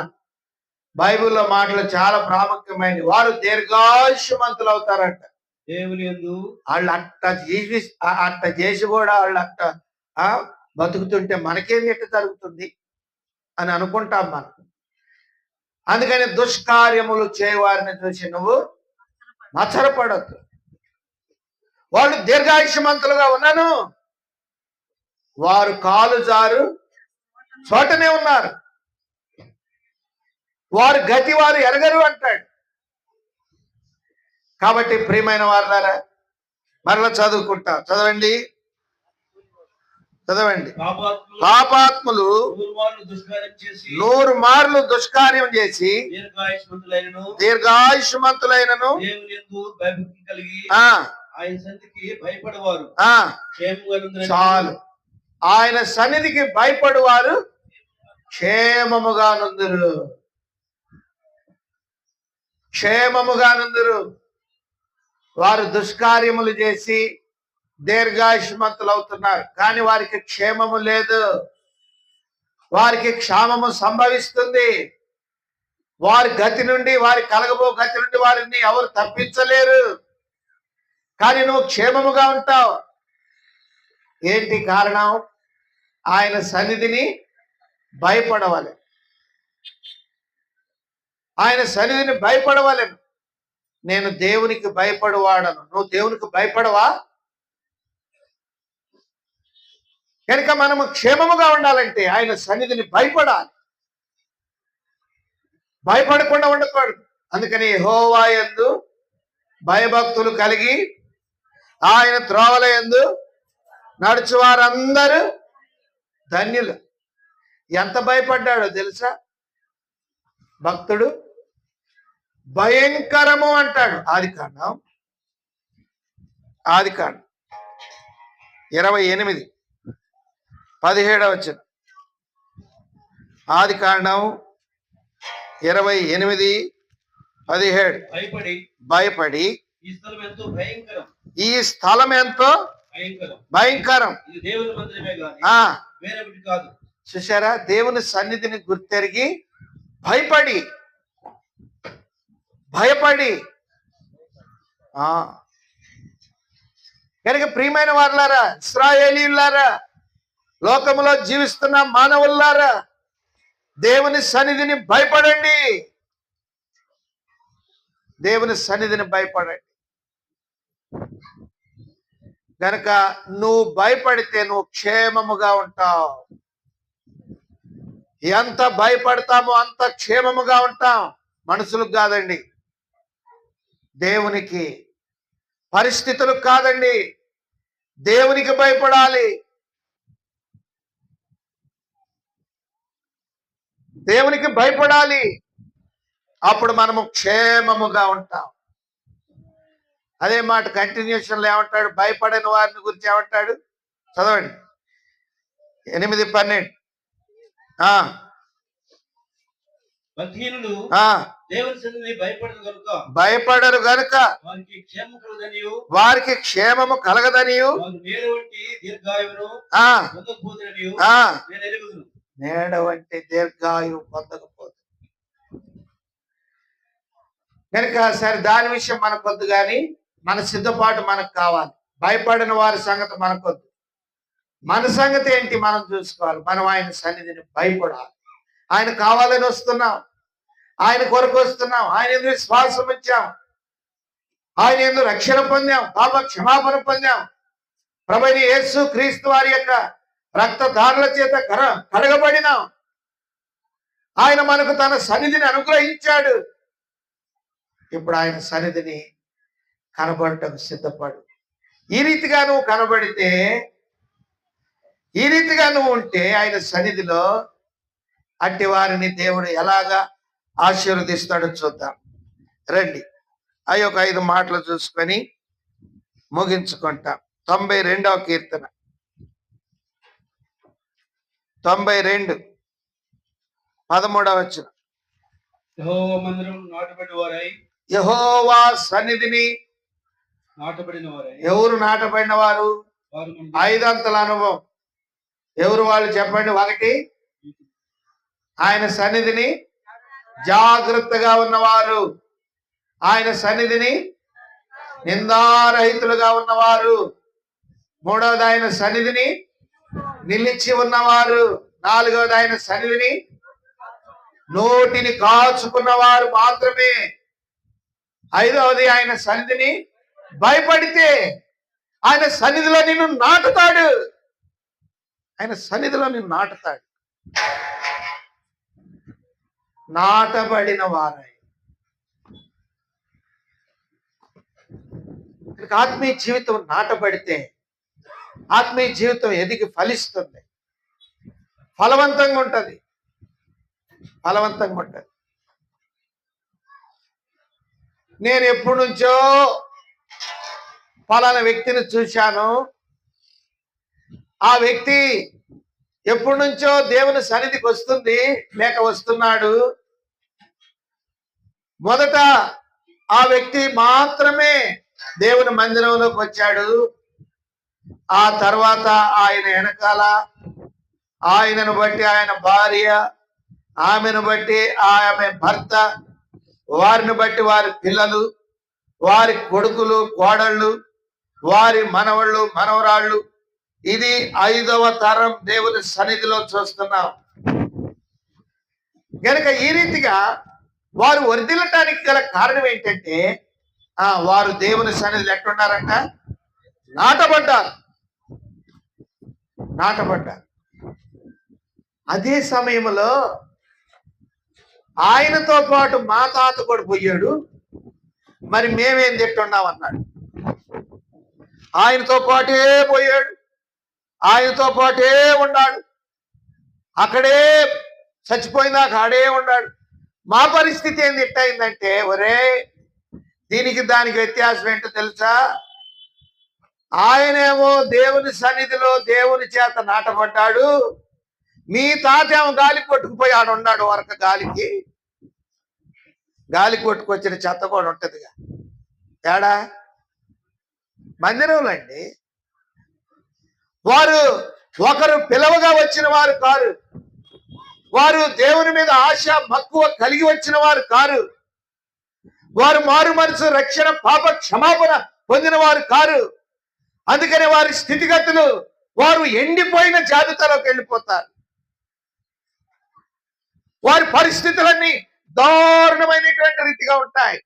బైబిల్లో మాటలు చాలా ప్రాముఖ్యమైనవి. వారు దీర్ఘాయుష్మంతులు అవుతారంట. దేవుని యందు వాళ్ళు అట్ట చేసి కూడా వాళ్ళు అట్ట బతుకుతుంటే మనకేం ఎట్ట జరుగుతుంది అని అనుకుంటాం మనం. అందుకని దుష్కార్యములు చేయవారిని చూసి నువ్వు మచ్చరపడద్దు. వాళ్ళు దీర్ఘాయుష్మంతులుగా ఉన్నాను, వారు కాలు జారు చోటనే ఉన్నారు, వారు గతి వారు ఎరగరు అంటాడు. కాబట్టి ప్రియమైన వారులారా, మరలా చదువుకుంటాం. చదవండి. పాపాత్ములు 100 మార్లు దుష్కార్యం చేసి దీర్ఘాయుష్మంతులైనను చాలు, ఆయన సన్నిధికి భయపడువారు క్షేమముగా నుందురు. క్షేమముగా నుందురు. వారు దుష్కార్యములు చేసి దీర్ఘాయుష్మంతులు అవుతున్నారు, కానీ వారికి క్షేమము లేదు, వారికి క్షామము సంభవిస్తుంది. వారి గతి నుండి, వారి కలగబో గతి నుండి వారిని ఎవరు తప్పించలేరు, కానీ నువ్వు క్షేమముగా ఉంటావు. ఏంటి కారణం? ఆయన సన్నిధిని భయపడవాలి. ఆయన సన్నిధిని భయపడవాలి. నేను దేవునికి భయపడవాడను. నువ్వు దేవునికి భయపడవా? కనుక మనము క్షేమముగా ఉండాలంటే ఆయన సన్నిధిని భయపడాలి, భయపడకుండా ఉండకూడదు. అందుకని యెహోవా యందు భయభక్తులు కలిగి ఆయన త్రోవల యందు నడుచువారందరూ ధన్యులు. ఎంత భయపడ్డాడో తెలుసా భక్తుడు? భయంకరము అంటాడు. ఆదికాండం 28:17. ఆదికాండం 28:17. భయపడి ఈ స్థలం ఎంతో భయంకరం. చూసారా? దేవుని సన్నిధిని గుర్తెరిగి భయపడి కనుక ప్రియమైన వారులారా, ఇశ్రాయేలీయులారా, లోకములో జీవిస్తున్న మానవులారా, దేవుని సన్నిధిని భయపడండి. దేవుని సన్నిధిని భయపడండి. కనుక నువ్వు భయపడితే నువ్వు క్షేమముగా ఉంటావు. ఎంత భయపడతామో అంత క్షేమముగా ఉంటాం. మనుషులకు కాదండి, దేవునికి, పరిస్థితులకు కాదండి, దేవునికి భయపడాలి. దేవునికి భయపడాలి. అప్పుడు మనము క్షేమముగా ఉంటాం. అదే మాట కంటిన్యూషన్ లో ఏమంటాడు? భయపడని వారిని గురించి ఏమంటాడు? చదవండి. 8:12. భయపడరు గనుక వారికి క్షేమము కలగదనియు నేడ వంటి దీర్ఘాయువు పొందకపోదు. కనుక సరే, దాని విషయం మనకొద్దు, కానీ మన సిద్ధపాటు మనకు కావాలి. భయపడిన వారి సంగతి మనకొద్దు. మన సంగతి ఏంటి మనం చూసుకోవాలి. మనం ఆయన సన్నిధిని భయపడాలి. ఆయన కావాలని వస్తున్నాం, ఆయన కొరకు వస్తున్నాం, ఆయన ఎందుకు విశ్వాసం ఇచ్చాం, ఆయన ఎందుకు రక్షణ పొందాం, పాప క్షమాపణ పొందాం. ప్రభువైన యేసు క్రీస్తు వారి యొక్క రక్తధారుల చేత కడగబడినాం. ఆయన మనకు తన సన్నిధిని అనుగ్రహించాడు. ఇప్పుడు ఆయన సన్నిధిని కనబడటం సిద్ధపడు. ఈ రీతిగా నువ్వు కనబడితే, ఈ రీతిగా నువ్వు ఉంటే ఆయన సన్నిధిలో అట్టి వారిని దేవుడు ఎలాగా ఆశీర్వదిస్తాడో చూద్దాం. రండి, అవి ఒక 5 మాటలు చూసుకొని ముగించుకుంటాం. 92వ కీర్తన 92:13. యెహోవా మందిరం నాటబడిన వారై, యెహోవా సన్నిధిని నాటబడిన వారై. ఎవరు నాటబడిన వారు? 5 అంతల అనుభవం. ఎవరు వాళ్ళు చెప్పండి? 1, ఆయన సన్నిధిని జాగ్రత్తగా ఉన్నవారు, ఆయన సన్నిధిని నిందారహితులుగా ఉన్నవారు. 3వది ఆయన సన్నిధిని నిలిచి ఉన్నవారు. 4వది ఆయన సన్నిధిని నోటిని కాచుకున్నవారు మాత్రమే. 5వది ఆయన సన్నిధిని భయపడితే ఆయన సన్నిధిలో నిన్ను నాటుతాడు. ఆయన సన్నిధిలో నిన్ను నాటుతాడు. నాటబడిన వారై ఆత్మీయ జీవితం నాటబడితే ఆత్మీయ జీవితం ఎదిగి ఫలిస్తుంది, ఫలవంతంగా ఉంటుంది. నేను ఎప్పటి నుంచో ఫలానా వ్యక్తిని చూశాను. ఆ వ్యక్తి ఎప్పటి నుంచో దేవుని సన్నిధికి వస్తుంది లేక వస్తున్నాడు. మొదట ఆ వ్యక్తి మాత్రమే దేవుని మందిరంలోకి వచ్చాడు. ఆ తర్వాత ఆయన వెనకాల ఆయనను బట్టి ఆయన భార్య, ఆమెను బట్టి ఆమె భర్త, వారిని బట్టి వారి పిల్లలు, వారి కొడుకులు కోడళ్ళు, వారి మనవళ్ళు మనవరాళ్ళు, ఇది 5వ తరం దేవుని సన్నిధిలో చూస్తున్నాం. కనుక ఈ రీతిగా వారు వర్ధిల్లటానికి గల కారణం ఏంటంటే వారు దేవుని సన్నిధిలో ఎట్లున్నారంట? నాటబడ్డారు. అదే సమయంలో ఆయనతో పాటు మా తాత కూడా పోయాడు, మరి మేమేం తిట్టున్నాం అన్నాడు. ఆయనతో పాటే పోయాడు, ఆయనతో పాటే ఉన్నాడు, అక్కడే చచ్చిపోయిందాక ఆడే ఉన్నాడు. మా పరిస్థితి ఏం తిట్టయిందంటే, ఒరే దీనికి దానికి వ్యత్యాసం ఏంటో తెలుసా? ఆయనేమో దేవుని సన్నిధిలో దేవుని చేత నాటబడ్డాడు, మీ తాతేమో గాలి కొట్టుకుపోయి ఆడున్నాడు. వరకు గాలి కొట్టుకొచ్చిన చెత్త కూడా ఉంటదిగా. ఏడా మందిరంలో అండి. వారు ఒకరు పిలవగా వచ్చిన వారు కారు, వారు దేవుని మీద ఆశ మక్కువ కలిగి వచ్చిన వారు కారు, వారు మారు మనసు రక్షణ పాప క్షమాపణ పొందిన వారు కారు. అందుకని వారి స్థితిగతులు వారు ఎండిపోయిన జాబితాలోకి వెళ్ళిపోతారు. వారి పరిస్థితులన్నీ దారుణమైనటువంటి రీతిగా ఉంటాయి.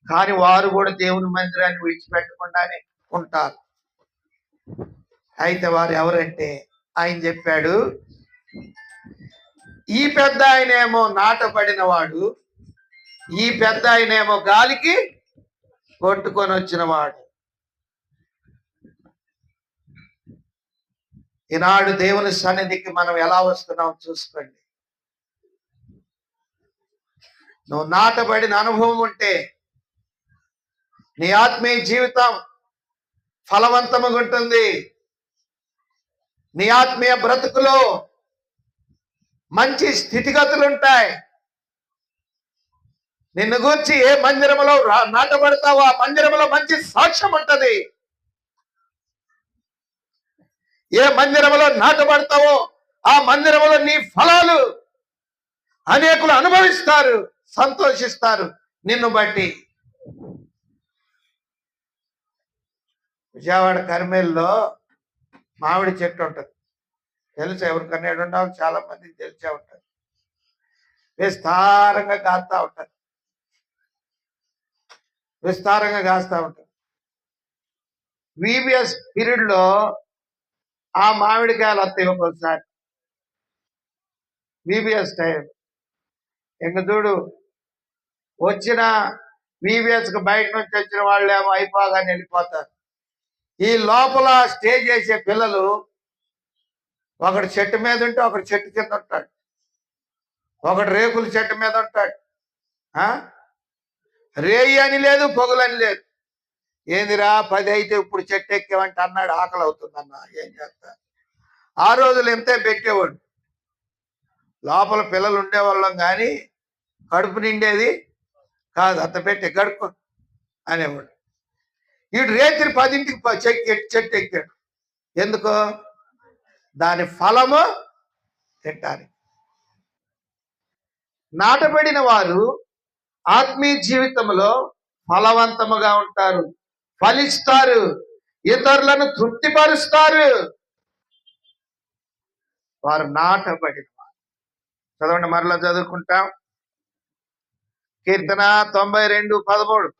కానీ వారు కూడా దేవుని మందిరాన్ని విడిచిపెట్టకుండానే ఉంటారు. అయితే వారు ఎవరంటే ఆయన చెప్పాడు, ఈ పెద్ద ఆయనేమో నాటబడిన వాడు, ఈ పెద్ద ఆయనేమో గాలికి కొట్టుకొని వచ్చిన వాడు. ఈనాడు దేవుని సన్నిధికి మనం ఎలా వస్తున్నాం చూసుకోండి. నువ్వు నాటబడిన అనుభవం ఉంటే నీ ఆత్మీయ జీవితం ఫలవంతంగా ఉంటుంది. నీ ఆత్మీయ బ్రతుకులో మంచి స్థితిగతులు ఉంటాయి. నిన్ను గురించి ఏ మందిరంలో నాటబడతావో ఆ మందిరంలో మంచి సాక్ష్యం ఉంటది. ఏ మందిరంలో నాటబడతావో ఆ మందిరంలో నీ ఫలాలు అనేకులు అనుభవిస్తారు, సంతోషిస్తారు నిన్ను బట్టి. విజయవాడ కర్మేల్లో మామిడి చెట్టు ఉంటుంది తెలుసా? ఎవరికన్నా ఉండాలి, చాలా మందికి తెలిసే ఉంటుంది. విస్తారంగా కాస్తా ఉంటుంది, విబిఎస్ పీరియడ్ లో ఆ మామిడికాయలు వస్తాయి ఒక్కొక్కసారి. విబిఎస్ టైం ఇంక చూడు, వచ్చిన విబిఎస్ కు బయట నుంచి వచ్చిన వాళ్ళు ఏమో అయిపోగానే వెళ్ళిపోతారు. ఈ లోపల స్టే చేసే పిల్లలు ఒకటి చెట్టు మీద ఉంటే ఒకటి చెట్టు కింద ఉంటాడు, ఒకటి రేకుల చెట్టు మీద ఉంటాడు. రేయి అని లేదు, పొగులని లేదు. ఏందిరా 10 అయితే ఇప్పుడు చెట్టు ఎక్కేవంటే అన్నాడు, ఆకలి అవుతుందన్నా ఏం చేస్తా. ఆ రోజులు ఎంతే పెట్టేవాడు, లోపల పిల్లలు ఉండేవాళ్ళం కానీ కడుపు నిండేది కాదు. అంత పెట్టి గడుపు అనేవాడు. వీడు రేత్రి 10ంటికి చెట్టు ఎక్కాడు. ఎందుకో? దాని ఫలము తింటారు. నాటబడిన వారు ఆత్మీయ జీవితంలో ఫలవంతముగా ఉంటారు, ఫలిస్తారు, ఇతరులను తృప్తిపరుస్తారు. వారు నాటబడిన వారు. చదవండి, మరలా చదువుకుంటాం. కీర్తన 92:13.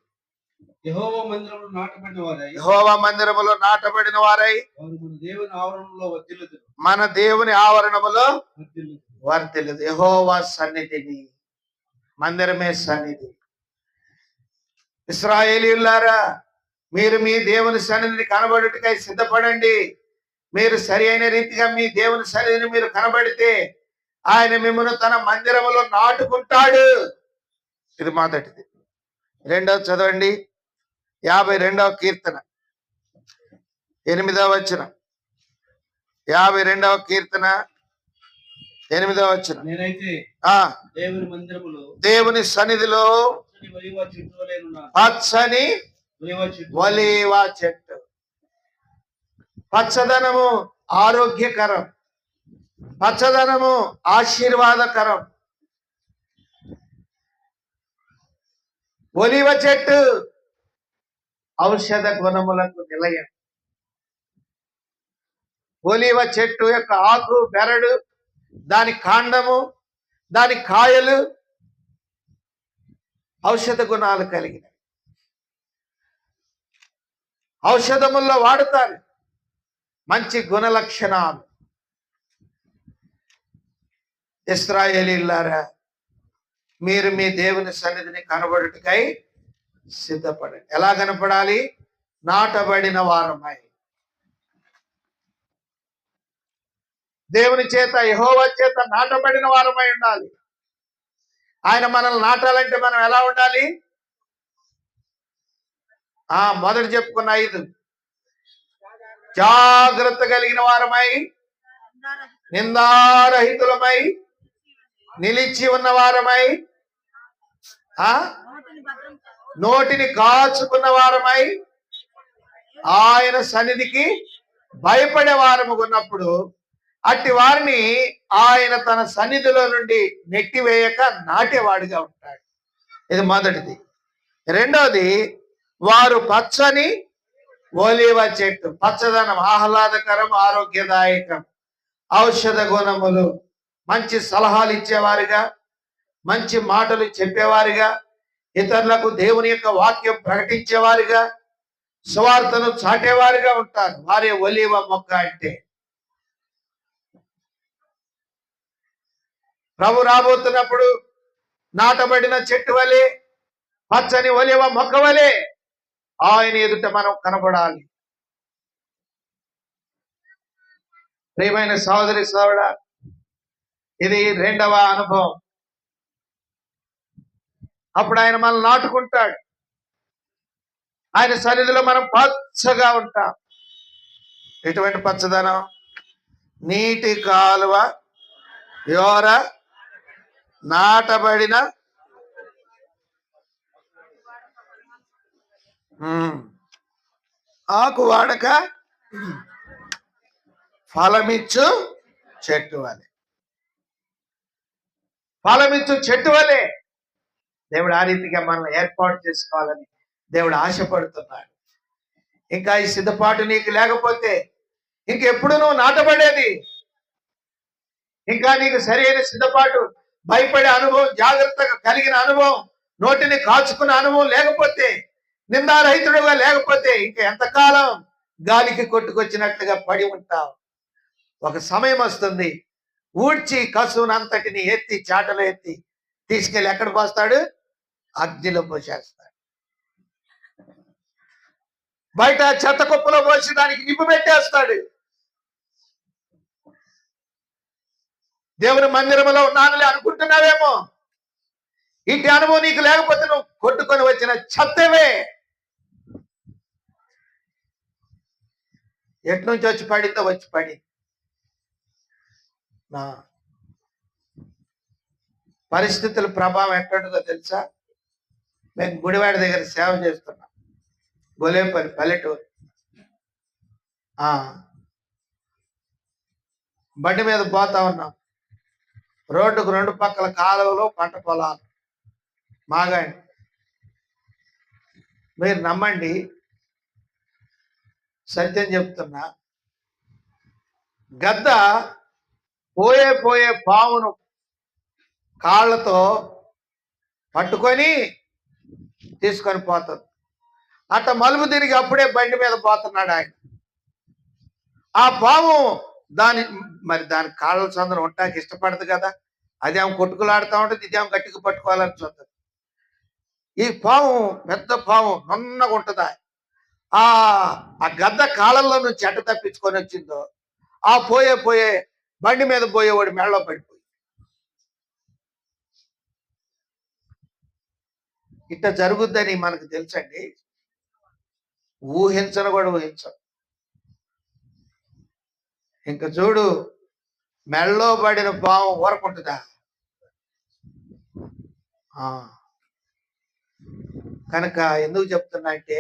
యెహోవా మందిరములో నాటబడిన వారై యెహోవా మందిరములో నాటబడిన వారై వారు మన దేవుని ఆవరణంలో వర్ధిల్లుదురు. మన దేవుని ఆవరణములో వర్ధిల్లుదురు. వర్ధిల్లుదు. యెహోవా సన్నిధిని, మందిరమే సన్నిధి. ఇశ్రాయేలీయులారా, మీరు మీ దేవుని సన్నిధిని కనబడుటకై సిద్ధపడండి. మీరు సరి అయిన రీతిగా మీ దేవుని సన్నిధిని మీరు కనబడితే ఆయన మిమ్మల్ని తన మందిరములో నాటుకుంటాడు. ఇది మొదటిది. రెండవది చదవండి, 52వ కీర్తన 8వ వచనం. 52వ కీర్తన 8వ వచనం. నేనైతే దేవుని మందిరములో దేవుని సన్నిధిలో పచ్చని ఒలీవ చెట్టు వలెనున్నాను. పచ్చని ఒలీవ చెట్టు. పచ్చదనము ఆరోగ్యకరం, పచ్చదనము ఆశీర్వాదకరం. ఒలీవ చెట్టు ఔషధ గుణములకు నిలయం. ఒలీవ చెట్టు యొక్క ఆకు, బెరడు, దాని కాండము, దాని కాయలు ఔషధ గుణాలు కలిగిన ఔషధముల్లో వాడుతారు. మంచి గుణ లక్షణాలు. ఇశ్రాయేలీయులారా, మీరు మీ దేవుని సన్నిధిని కనబడుటకై సిద్ధపడండి. ఎలా కనపడాలి? నాటబడిన వారమై, దేవుని చేత, యెహోవా చేత నాటబడిన వారమై ఉండాలి. ఆయన మనల్ని నాటాలంటే మనం ఎలా ఉండాలి? మొదటి చెప్పుకున్న 5 జాగ్రత్త కలిగిన వారమై, నిందారహితులమై, నిలిచి ఉన్న వారమై, నోటిని కాచుకున్న వారమై, ఆయన సన్నిధికి భయపడే వారము ఉన్నప్పుడు అట్టి వారిని ఆయన తన సన్నిధిలో నుండి నెట్టివేయక నాటేవాడిగా ఉంటాడు. ఇది మొదటిది. రెండోది, వారు పచ్చని ఒలీవ చెట్టు. పచ్చదనం ఆహ్లాదకరం, ఆరోగ్యదాయకం, ఔషధ గుణములు, మంచి సలహాలు ఇచ్చేవారుగా, మంచి మాటలు చెప్పేవారుగా, ఇతరులకు దేవుని యొక్క వాక్యం ప్రకటించేవారుగా, సువార్తను చాటేవారుగా ఉంటారు. వారే ఒలీవ మొక్క అంటే. ప్రభు రాబోతున్నప్పుడు నాటబడిన చెట్టు వలె, పచ్చని ఒలీవ మొక్క వలె ఆయన ఎదుట మనం కనబడాలి. ప్రియమైన సహోదరి సోదరుడా, ఇది రెండవ అనుభవం. అప్పుడు ఆయన మనల్ని నాటుకుంటాడు. ఆయన సన్నిధిలో మనం పచ్చగా ఉంటాం. ఎటువంటి పచ్చదనం? నీటి కాలువ యోర నాటబడిన ఆకు వాడక ఫలమిచ్చు చెట్టు వలె. ఫలమిచ్చు చెట్టు వలె దేవుడు ఆ రీతిగా మనం ఏర్పాటు చేసుకోవాలని దేవుడు ఆశపడుతున్నాడు. ఇంకా ఈ సిద్ధపాటు నీకు లేకపోతే ఇంకెప్పుడు నువ్వు నాటబడేది? ఇంకా నీకు సరైన సిద్ధపాటు, భయపడే అనుభవం, జాగ్రత్తగా కలిగిన అనుభవం, నోటిని కాచుకున్న అనుభవం లేకపోతే, నిందారహితుడుగా లేకపోతే ఇంకా ఎంతకాలం గాలికి కొట్టుకొచ్చినట్లుగా పడి ఉంటావు. ఒక సమయం వస్తుంది, ఊడ్చి కసునంతటిని ఎత్తి, చాటలో ఎత్తి తీసుకెళ్ళి ఎక్కడ పోస్తాడు? అగ్నిలో పోసేస్తాడు. బయట చెత్త కుప్పలో పోసి దానికి నిప్పు పెట్టేస్తాడు. దేవుని మందిరంలో ఉన్నానులే అనుకుంటున్నావేమో. ఇంటి అనుభవం నీకు లేకపోతే నువ్వు కొట్టుకొని వచ్చిన చెత్తవే. ఎటు నుంచి వచ్చి పడిందో వచ్చి పడి. నా పరిస్థితుల ప్రభావం ఎక్కడుందో తెలుసా? మేము గుడివాడ దగ్గర సేవ చేస్తున్నాం, గొలేపల్లి పల్లెటూరు. బండి మీద పోతా ఉన్నాం. రోడ్డుకు 2 పక్కల కాలువలు, పంట పొలాలు, మాగాండి. మీరు నమ్మండి, సత్యం చెప్తున్నా, గద్ద పోయే పావును కాళ్ళతో పట్టుకొని తీసుకొని పోతుంది. అట్ట మలుపు తిరిగి అప్పుడే బండి మీద పోతున్నాడు ఆయన. ఆ పాము దాని కాళ్ళ సందరం ఉండటానికి ఇష్టపడదు కదా, అదేమో కొట్టుకులాడుతూ ఉంటుంది, ఇదేమో గట్టిగా పట్టుకోవాలని చూస్తుంది. ఈ పాము పెద్ద పాము నున్నగా ఉంటుందా, ఆ గద్ద కాళ్ళల్లో నుంచి ఎట్ట తప్పించుకొని వచ్చిందో ఆ పోయే బండి మీద పోయేవాడు మెడలో పడిపోయి. ఇట్లా జరుగుద్దని మనకు తెలుసండి, ఊహించను కూడా ఊహించను. ఇంకా చూడు, మెడలో పడిన పాము ఊరకుంటుందా? కనుక ఎందుకు చెప్తున్నా అంటే,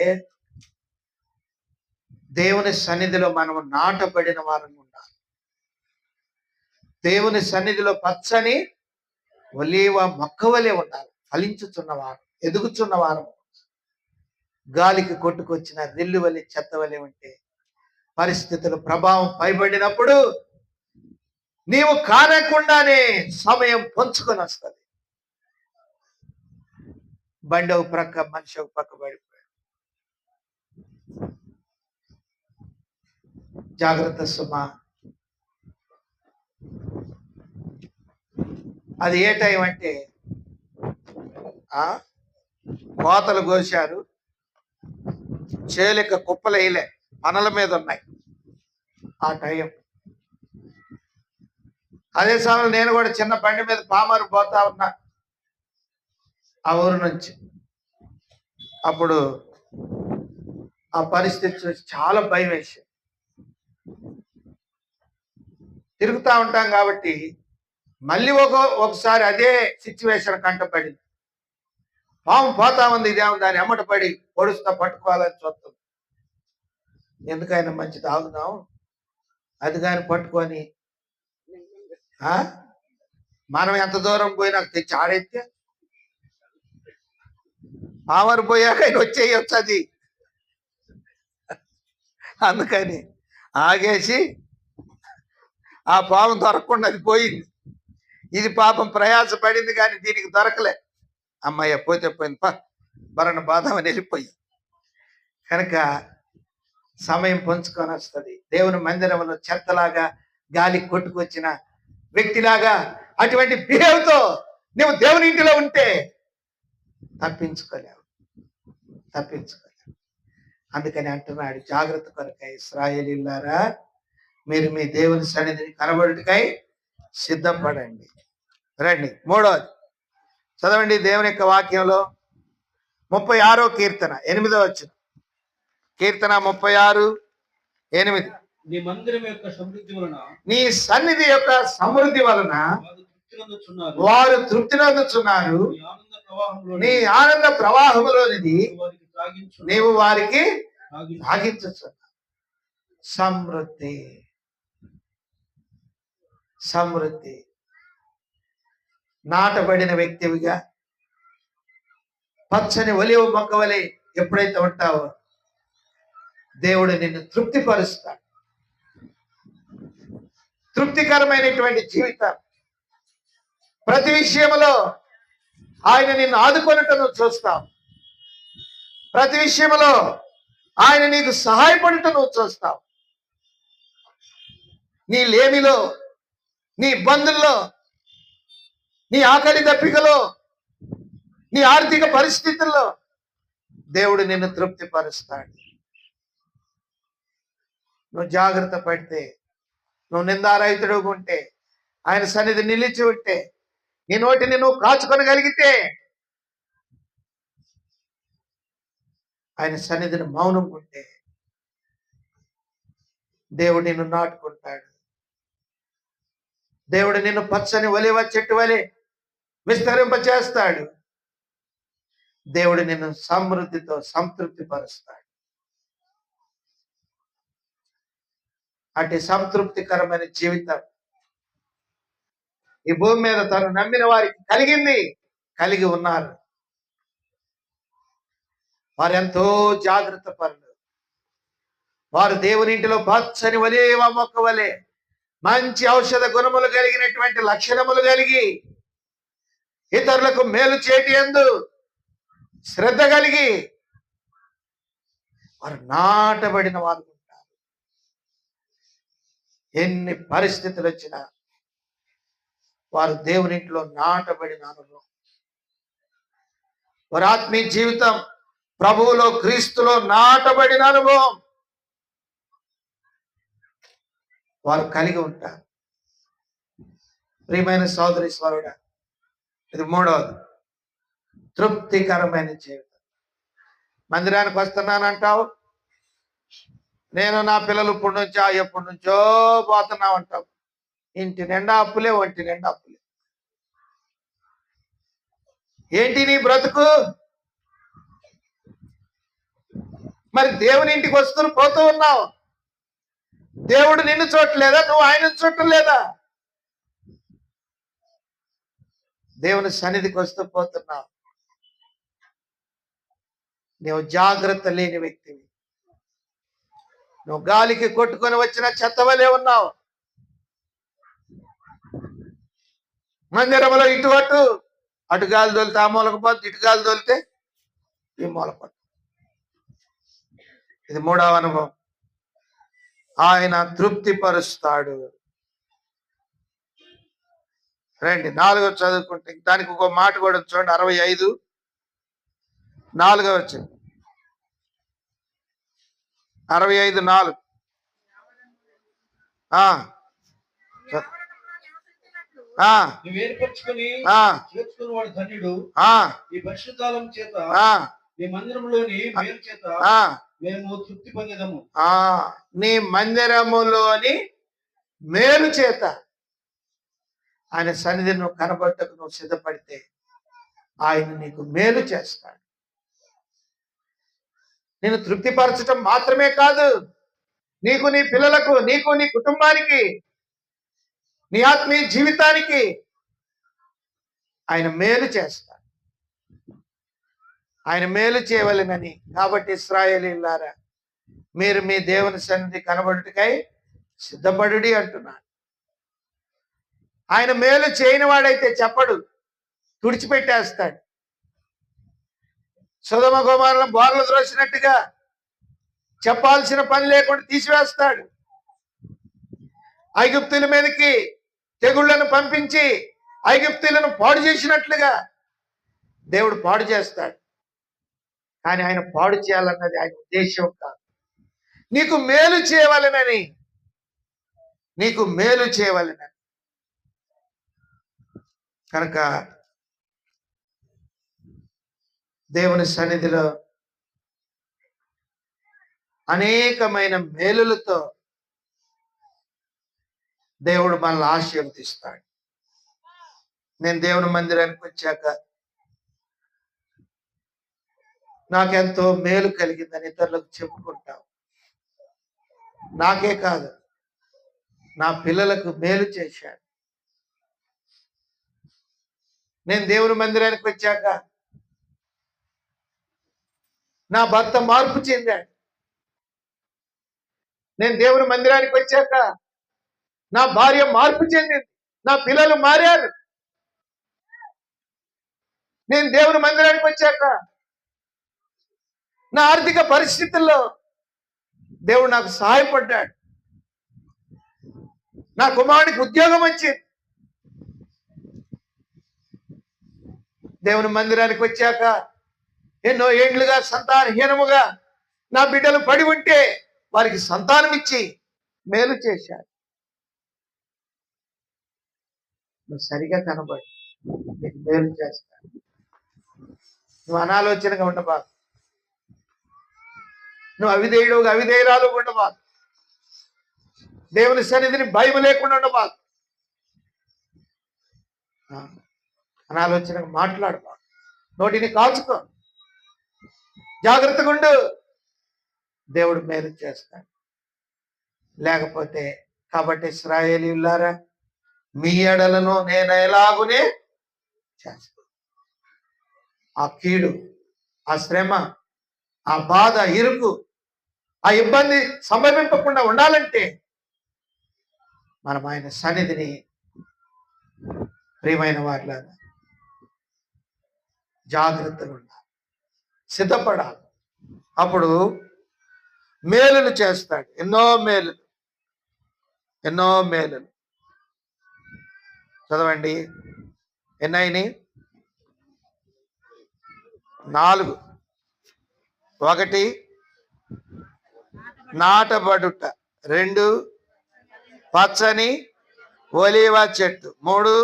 దేవుని సన్నిధిలో మనం నాటబడిన వారం ఉండాలి. దేవుని సన్నిధిలో పచ్చని ఒలీవ మొక్క వలె ఉండాలి, ఫలించుచున్నవారు, ఎదుగుచున్నవారు. గాలికి కొట్టుకొచ్చిన రిల్లు వలె, చెత్త వలె ఉంటే పరిస్థితుల ప్రభావం పైబడినప్పుడు నీవు కానకుండానే సమయం పంచుకొని వస్తుంది. బండి ఒక ప్రక్క, మనిషి ఒక పక్క పడిపోయాడు. జాగ్రత్త సుమా. అది ఏ టైం అంటే కోతలు కోశారు, చేలిక కుప్పలు వేయలే, పనుల మీద ఉన్నాయి ఆ టైం. అదే సమయంలో నేను కూడా చిన్న బండి మీద పామారు పోతా ఉన్నా ఆ ఊరు నుంచి. అప్పుడు ఆ పరిస్థితి చూసి చాలా భయం వేసింది. తిరుగుతూ ఉంటాం కాబట్టి మళ్ళీ ఒకసారి అదే సిచ్యువేషన్ కంటపడింది. పాము పోతా ఉంది, ఇదేమో దాని ఎమ్మట పడి పొడుస్తా పట్టుకోవాలని చూస్తుంది. ఎందుకైనా మంచిది ఆగుదాం, అది కానీ పట్టుకొని మనం ఎంత దూరం పోయినా తెచ్చి ఆడైతే పామరు పోయాక వచ్చేయచ్చు అది. అందుకని ఆగేసి ఆ పాము దొరకకుండా అది పోయింది. ఇది పాపం ప్రయాస పడింది కానీ దీనికి దొరకలే. అమ్మయ్య పోతే పోయింది, మరణ బాధమని వెళ్ళిపోయి. కనుక సమయం పంచుకొని వస్తుంది. దేవుని మందిరంలో చెత్తలాగా గాలి కొట్టుకొచ్చిన వ్యక్తిలాగా అటువంటి బిహేవ్తో నువ్వు దేవుని ఇంటిలో ఉంటే తప్పించుకోలేవు. అందుకని అంటున్నాడు, జాగ్రత్త కొరకై ఇశ్రాయేలీయులారా, మీరు మీ దేవుని సన్నిధిని కనబడుటకై సిద్ధపడండి. రండి. మూడోది చదవండి దేవుని యొక్క వాక్యంలో 36వ కీర్తన 8వ వచనం. కీర్తన 36:8. నీ మందిరం యొక్క సమృద్ధి వలన, నీ సన్నిధి యొక్క సమృద్ధి వలన వారు తృప్తి నొందుచున్నారు. నీ ఆనంద ప్రవాహంలోనిది నీవు వారికి తాగించుచున్నావు. సమృద్ధి. నాటబడిన వ్యక్తివిగా పచ్చని ఒలివ మొక్క వలె ఎప్పుడైతే ఉంటావో దేవుడు నిన్ను తృప్తిపరుస్తాడు. తృప్తికరమైనటువంటి జీవితం. ప్రతి విషయంలో ఆయన నిన్ను ఆదుకొనుట నువ్వు చూస్తావు. ప్రతి విషయంలో ఆయన నీకు సహాయపడుట నువ్వు చూస్తావు. నీ లేమిలో, నీ ఇబ్బందుల్లో, నీ ఆకలి దప్పికలో, నీ ఆర్థిక పరిస్థితుల్లో దేవుడు నిన్ను తృప్తిపరుస్తాడు. నువ్వు జాగ్రత్త పడితే, నువ్వు నిందారహితుడు ఉంటే, ఆయన సన్నిధి నిలిచి ఉంటే, నీ నోటిని నువ్వు కాచుకొనగలిగితే, ఆయన సన్నిధిని మౌనం ఉంటే దేవుడు నిన్ను నాటుకుంటాడు. దేవుడు నిన్ను పచ్చని ఒలివ చెట్టు వలె విస్తరింపచేస్తాడు. దేవుడు నిన్ను సమృద్ధితో సంతృప్తి పరుస్తాడు. అటు సంతృప్తికరమైన జీవితం ఈ భూమి మీద తను నమ్మిన వారికి కలిగి ఉన్నారు. వారు ఎంతో జాగ్రత్త పరులు. వారు దేవుని ఇంటిలో పచ్చని ఒలీవ మొక్క వలె మంచి ఔషధ గుణములు కలిగినటువంటి లక్షణములు కలిగి, ఇతరులకు మేలు చేటి యందు శ్రద్ధ కలిగి, వారు నాటబడిన వారు ఉంటారు. ఎన్ని పరిస్థితులు వచ్చినా వారు దేవుని ఇంట్లో నాటబడిన అనుభవం, వారి ఆత్మీయ జీవితం ప్రభువులో క్రీస్తులో నాటబడిన అనుభవం వారు కలిగి ఉంటారు. ప్రియమైన సోదరి స్వరుడా, ఇది మూడవది, తృప్తికరమైన జీవితం. మందిరానికి వస్తున్నానంటావు, నేను నా పిల్లలు ఇప్పటి నుంచో ఎప్పటి నుంచో పోతున్నావు అంటావు. ఇంటి నిండా అప్పులే, ఒంటి నిండా అప్పులే. ఏంటి నీ బ్రతుకు? మరి దేవుని ఇంటికి వస్తూ పోతూ ఉన్నావు, దేవుడు నిన్ను చూడలేదా? నువ్వు ఆయన చూడలేదా? దేవుని సన్నిధికి వస్తూ పోతున్నావు, నువ్వు జాగ్రత్త లేని వ్యక్తివి. నువ్వు గాలికి కొట్టుకొని వచ్చిన చెత్తవలే ఉన్నావు. మందిరంలో ఇటు అటు గాలి తోలితే ఆ మూలకు పోతుంది, ఇటు గాలి తోలితే ఈ మూలపోతుంది. ఇది మూడవ అనుభవం. ఆయన తృప్తిపరుస్తాడు. రండి, 4వ చదువుకుంటే దానికి ఒక మాట కూడా చూడండి. 65 4వ వచ్చింది. 65:4. ఈ పరిశుద్ధాలం చేత నీ మందిరములోని మేలు చేత మేము తృప్తి పొందేదము. నీ మందిరములోని మేలు చేత ఆయన సన్నిధిని నువ్వు కనబడటకు నువ్వు సిద్ధపడితే ఆయన నీకు మేలు చేస్తాడు. నేను తృప్తిపరచటం మాత్రమే కాదు, నీకు, నీ పిల్లలకు, నీకు, నీ కుటుంబానికి, నీ ఆత్మీయ జీవితానికి ఆయన మేలు చేస్తాడు. ఆయన మేలు చేయవలెనని. కాబట్టి ఇశ్రాయేలీయులారా, మీరు మీ దేవుని సన్నిధి కనబడుటకై సిద్ధపడుడి అంటున్నాడు. ఆయన మేలు చేయని వాడైతే చెప్పడు, తుడిచిపెట్టేస్తాడు. సొదొమ గొమొర్రాలను బోర్లు త్రోసినట్టుగా చెప్పాల్సిన పని లేకుండా తీసివేస్తాడు. ఐగుప్తుల మీదకి తెగుళ్లను పంపించి ఐగుప్తులను పాడు చేసినట్లుగా దేవుడు పాడు చేస్తాడు. కానీ ఆయన పాడు చేయాలన్నది ఆయన ఉద్దేశం కాదు. నీకు మేలు చేయవలెనని, నీకు మేలు చేయవలెనని. కనుక దేవుని సన్నిధిలో అనేకమైన మేలులతో దేవుడు మనల్ని ఆశీర్వదిస్తాడు. నేను దేవుని మందిరానికి వచ్చాక నాకెంతో మేలు కలిగిందని ఇతరులకు చెప్పుకుంటాం. నాకే కాదు, నా పిల్లలకు మేలు చేశాడు. నేను దేవుని మందిరానికి వచ్చాక నా భర్త మార్పు చెందాడు. నేను దేవుని మందిరానికి వచ్చాక నా భార్య మార్పు చెందింది, నా పిల్లలు మారారు. నేను దేవుని మందిరానికి వచ్చాక నా ఆర్థిక పరిస్థితుల్లో దేవుడు నాకు సహాయపడ్డాడు. నా కుమారుడికి ఉద్యోగం వచ్చింది. దేవుని మందిరానికి వచ్చాక ఎన్నో ఏండ్లుగా సంతానహీనముగా నా బిడ్డలు పడి ఉంటే వారికి సంతానం ఇచ్చి మేలు చేశాడు. నువ్వు సరిగా కనబడి నీకు మేలు చేస్తాడు. నువ్వు అనాలోచనగా ఉండబాకు, నువ్వు అవిధేయురాలు ఉండబాకు, దేవుని సన్నిధిని భయం లేకుండా ఉండబాకు, అనాలోచనగా మాట్లాడబాకు, నోటిని కాల్చుకో, జాగ్రత్తగా ఉండు. దేవుడు మేలు చేస్తాడు. లేకపోతే కాబట్టి ఇశ్రాయేలీయులారా, మీ ఎడలను నేను ఎలాగునే చేస్తాను. ఆ కీడు, ఆ శ్రమ, ఆ బాధ, ఇరుకు, ఆ ఇబ్బంది సంభవింపకుండా ఉండాలంటే మనం ఆయన సన్నిధిని, ప్రియమైన వారిలాగా జాగ్రత్తగా ఉండాలి, సిద్ధపడాలి. అప్పుడు మేలులు చేస్తాడు. ఎన్నో మేలులు, ఎన్నో మేలులు. చదవండి, ఎన్నైనాయి? 4. 1 నాటబడుట, 2 పచ్చని ఒలీవ చెట్టు, 3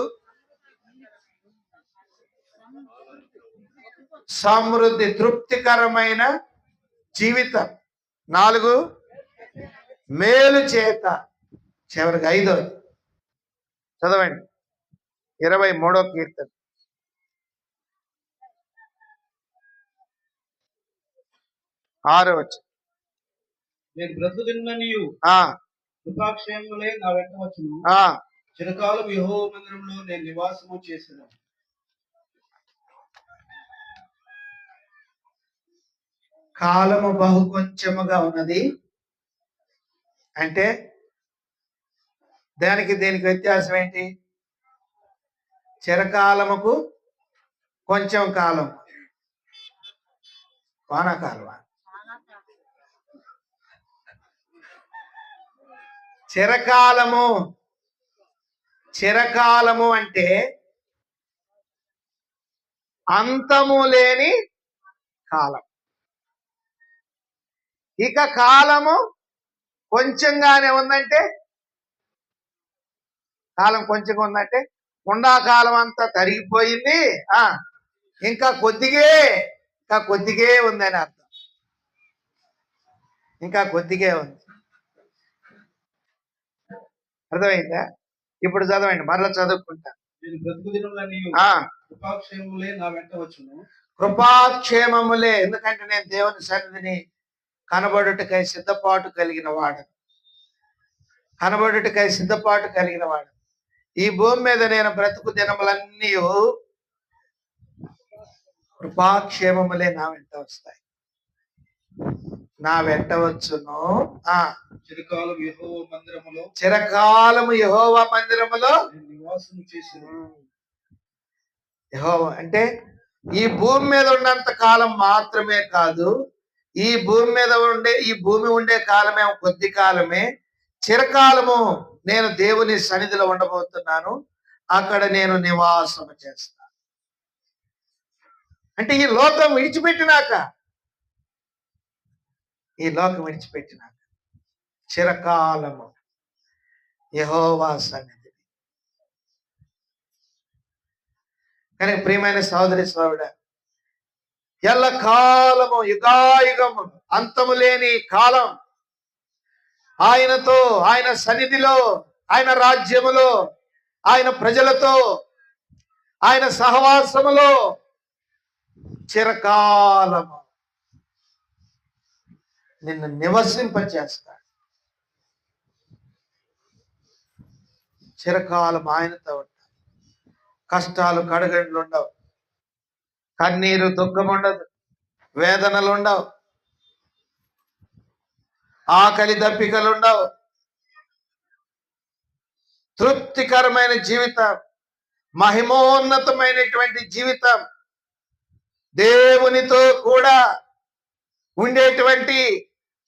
సమృద్ధి తృప్తికరమైన జీవితం, 4 మేలు చేత, చివరికి 5. చదవండి 23వ కీర్తన 6వ వచనం. నేను బ్రతుకుదినమనియు కృపాక్షేమములే నా వెంట వచ్చును. చిరకాలం యెహోవా మందిరంలో నేను నివాసము చేశాను. కాలము బహు కొంచెముగా ఉన్నది అంటే దానికి దీనికి వ్యత్యాసం ఏంటి? చిరకాలముకు కొంచెం కాలం, వానాకాలం. చిరకాలము, చిరకాలము అంటే అంతము లేని కాలం. ఇక కాలము కొంచెంగానే ఉందంటే, కాలం కొంచెంగా ఉందంటే ఉండాకాలం అంతా తరిగిపోయింది, ఇంకా కొద్దిగే ఉందని అర్థం. ఇంకా కొద్దిగే ఉంది. అర్థమైందా? ఇప్పుడు చదవండి, మరలా చదువుకుంటా. నేను బ్రతుకుదినములనియు కృపాక్షేమములే నా వెంట వచ్చును. కృపాక్షేమములే, ఎందుకంటే నేను దేవుని సన్నిధిని కనబడుటకై సిద్ధపాటు కలిగిన వాడు, కనబడుటకై సిద్ధపాటు కలిగిన వాడు. ఈ భూమి మీద నేను బ్రతుకు దినములన్నీ కృపాక్షేమములే నా వెంట వస్తాయి, నా వెంట వచ్చును. చిరకాలం యెహోవా మందిరములో, చిరకాలము యెహోవా మందిరములో నివాసము చేశాను. యెహోవా అంటే ఈ భూమి మీద ఉన్నంత కాలం మాత్రమే కాదు, ఈ భూమి ఉండే కాలమే కొద్ది కాలమే. చిరకాలము నేను దేవుని సన్నిధిలో ఉండబోతున్నాను, అక్కడ నేను నివాసము చేస్తాను. అంటే ఈ లోకం విడిచిపెట్టినాక, చిరకాలము యెహోవా సన్నిధి. కానీ ప్రియమైన సహోదరి సోదరుడా, ఎల్ల కాలము, యుగాయుగము, అంతము లేని కాలం ఆయనతో, ఆయన సన్నిధిలో, ఆయన రాజ్యములో, ఆయన ప్రజలతో, ఆయన సహవాసములో చిరకాలము నిన్ను నివసింపచేస్తాడు. చిరకాలం ఆయనతో ఉంటాడు. కష్టాలు కడగండ్లు ఉండవు, కన్నీరు దుఃఖం ఉండదు, వేదనలు ఉండవు, ఆకలి దప్పికలు ఉండవు. తృప్తికరమైన జీవితం, మహిమోన్నతమైనటువంటి జీవితం, దేవునితో కూడా ఉండేటువంటి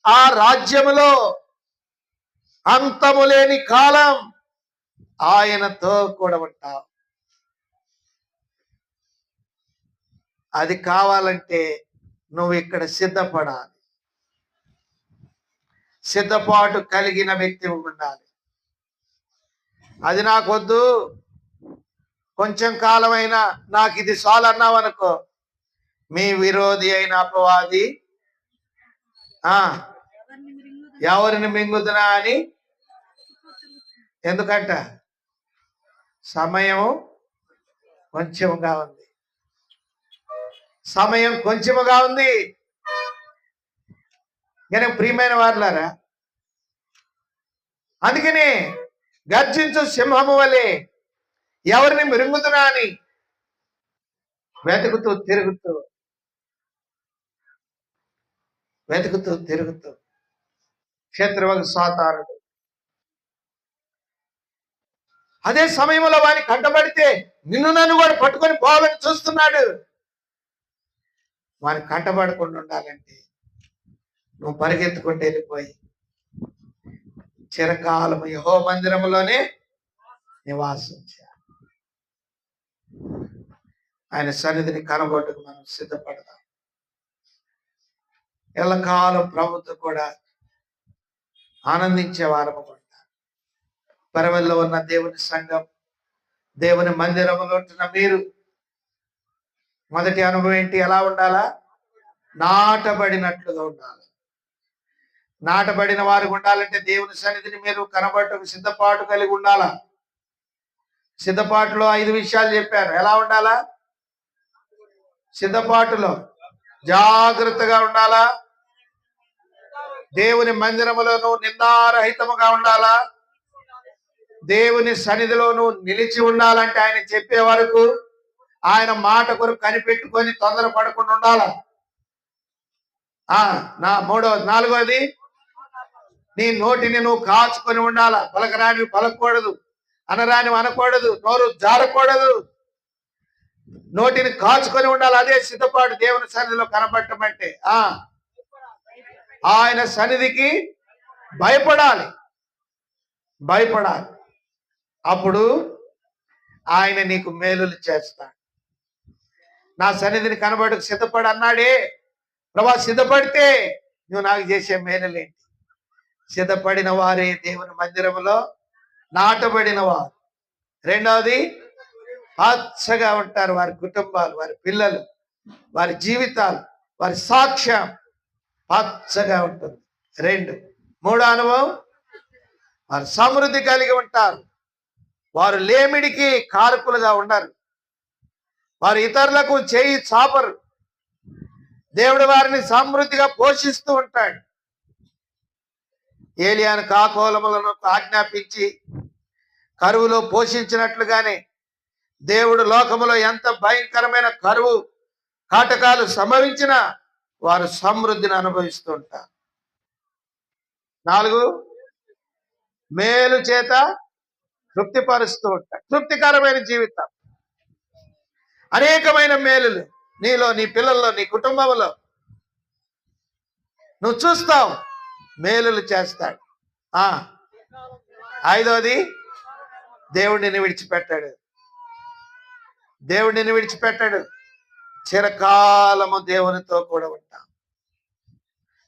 ఆ రాజ్యములో అంతము లేని కాలం ఆయనతో కూడా ఉంటావు. అది కావాలంటే నువ్వు ఇక్కడ సిద్ధపడాలి, సిద్ధపాటు కలిగిన వ్యక్తి ఉండాలి. అది నాకొద్దు, కొంచెం కాలమైనా నాకు ఇది చాలు అన్నావు అనుకో, మీ విరోధి అయిన అపవాది ఎవరిని మింగుతున్నా అని. ఎందుకంట సమయం కొంచెముగా ఉంది, సమయం కొంచెముగా ఉంది. కానీ ప్రియమైన వారులారా, అందుకని గర్జించు సింహము వలె ఎవరిని మిరుగుతున్నా అని వెతుకుతూ తిరుగుతూ శత్రువుకు సాతారుడు. అదే సమయంలో వాడిని కంటబడితే నిన్ను నన్ను కూడా పట్టుకొని పోవాలని చూస్తున్నాడు. వాడిని కంటబడకుండా ఉండాలంటే నువ్వు పరిగెత్తుకుంటూ వెళ్ళిపోయి చిరకాలము యెహోవా మందిరంలోనే నివాసం చేయాలి. ఆయన సన్నిధిని కనబట్టుకు మనం సిద్ధపడదాం. ఎల్లకాలం ప్రభుత్వం కూడా ఆనందించే వారము ఉంటాం. పరవల్లో ఉన్న దేవుని సంఘం, దేవుని మందిరంలో ఉంటున్న మీరు మొదటి అనుభవం ఏంటి? ఎలా ఉండాలా? నాటబడినట్లుగా ఉండాలి. నాటబడిన వారు ఉండాలంటే దేవుని సన్నిధిని మీరు కనబడటకు సిద్ధపాటు కలిగి ఉండాలా. సిద్ధపాటులో 5 విషయాలు చెప్పారు. ఎలా ఉండాలా? సిద్ధపాటులో జాగ్రత్తగా ఉండాలా. దేవుని మందిరములోను నిందారహితముగా ఉండాలా. దేవుని సన్నిధిలోను నిలిచి ఉండాలంటే ఆయన చెప్పే వరకు ఆయన మాట కొరకు కనిపెట్టుకొని తొందర పడకుండా ఉండాలా. నాలుగోది, నీ నోటిని నువ్వు కాచుకొని ఉండాలా. పలకరాని పలకూడదు, అనరాని అనకూడదు, నోరు జారకూడదు. నోటిని కాచుకొని ఉండాలి. అదే సిద్ధపాటు దేవుని సన్నిధిలో కనబడటం అంటే. ఆయన సన్నిధికి భయపడాలి. అప్పుడు ఆయన నీకు మేలులు చేస్తాడు. నా సన్నిధిని కనబడకు సిద్ధపడు అన్నాడే ప్రభా. సిద్ధపడితే నువ్వు నాకు చేసే మేలులేంటి? సిద్ధపడిన వారే దేవుని మందిరంలో నాటబడిన వారు. రెండవది, పచ్చగా ఉంటారు వారి కుటుంబాలు, వారి పిల్లలు, వారి జీవితాలు, వారి సాక్ష్యం పచ్చగా ఉంటుంది. 2, 3 అనుభవం, వారు సమృద్ధి కలిగి ఉంటారు. వారు లేమిడికి కారకులుగా ఉండరు. వారు ఇతరులకు చేయి చాపరు. దేవుడు వారిని సమృద్ధిగా పోషిస్తూ ఉంటాడు. ఏలియాను కాకోలములను ఆజ్ఞాపించి కరువులో పోషించినట్లుగానే దేవుడు లోకములో ఎంత భయంకరమైన కరువు కాటకాలు సంభవించినా వారు సమృద్ధిని అనుభవిస్తూ ఉంటారు. 4, మేలు చేత తృప్తిపరుస్తూ ఉంటారు. తృప్తికరమైన జీవితం, అనేకమైన మేలులు నీలో, నీ పిల్లల్లో, నీ కుటుంబంలో నువ్వు చూస్తావు. మేలులు చేస్తాడు. 5వది, దేవుడిని విడిచిపెట్టాడు. చిరకాలము దేవునితో కూడా ఉంటాం.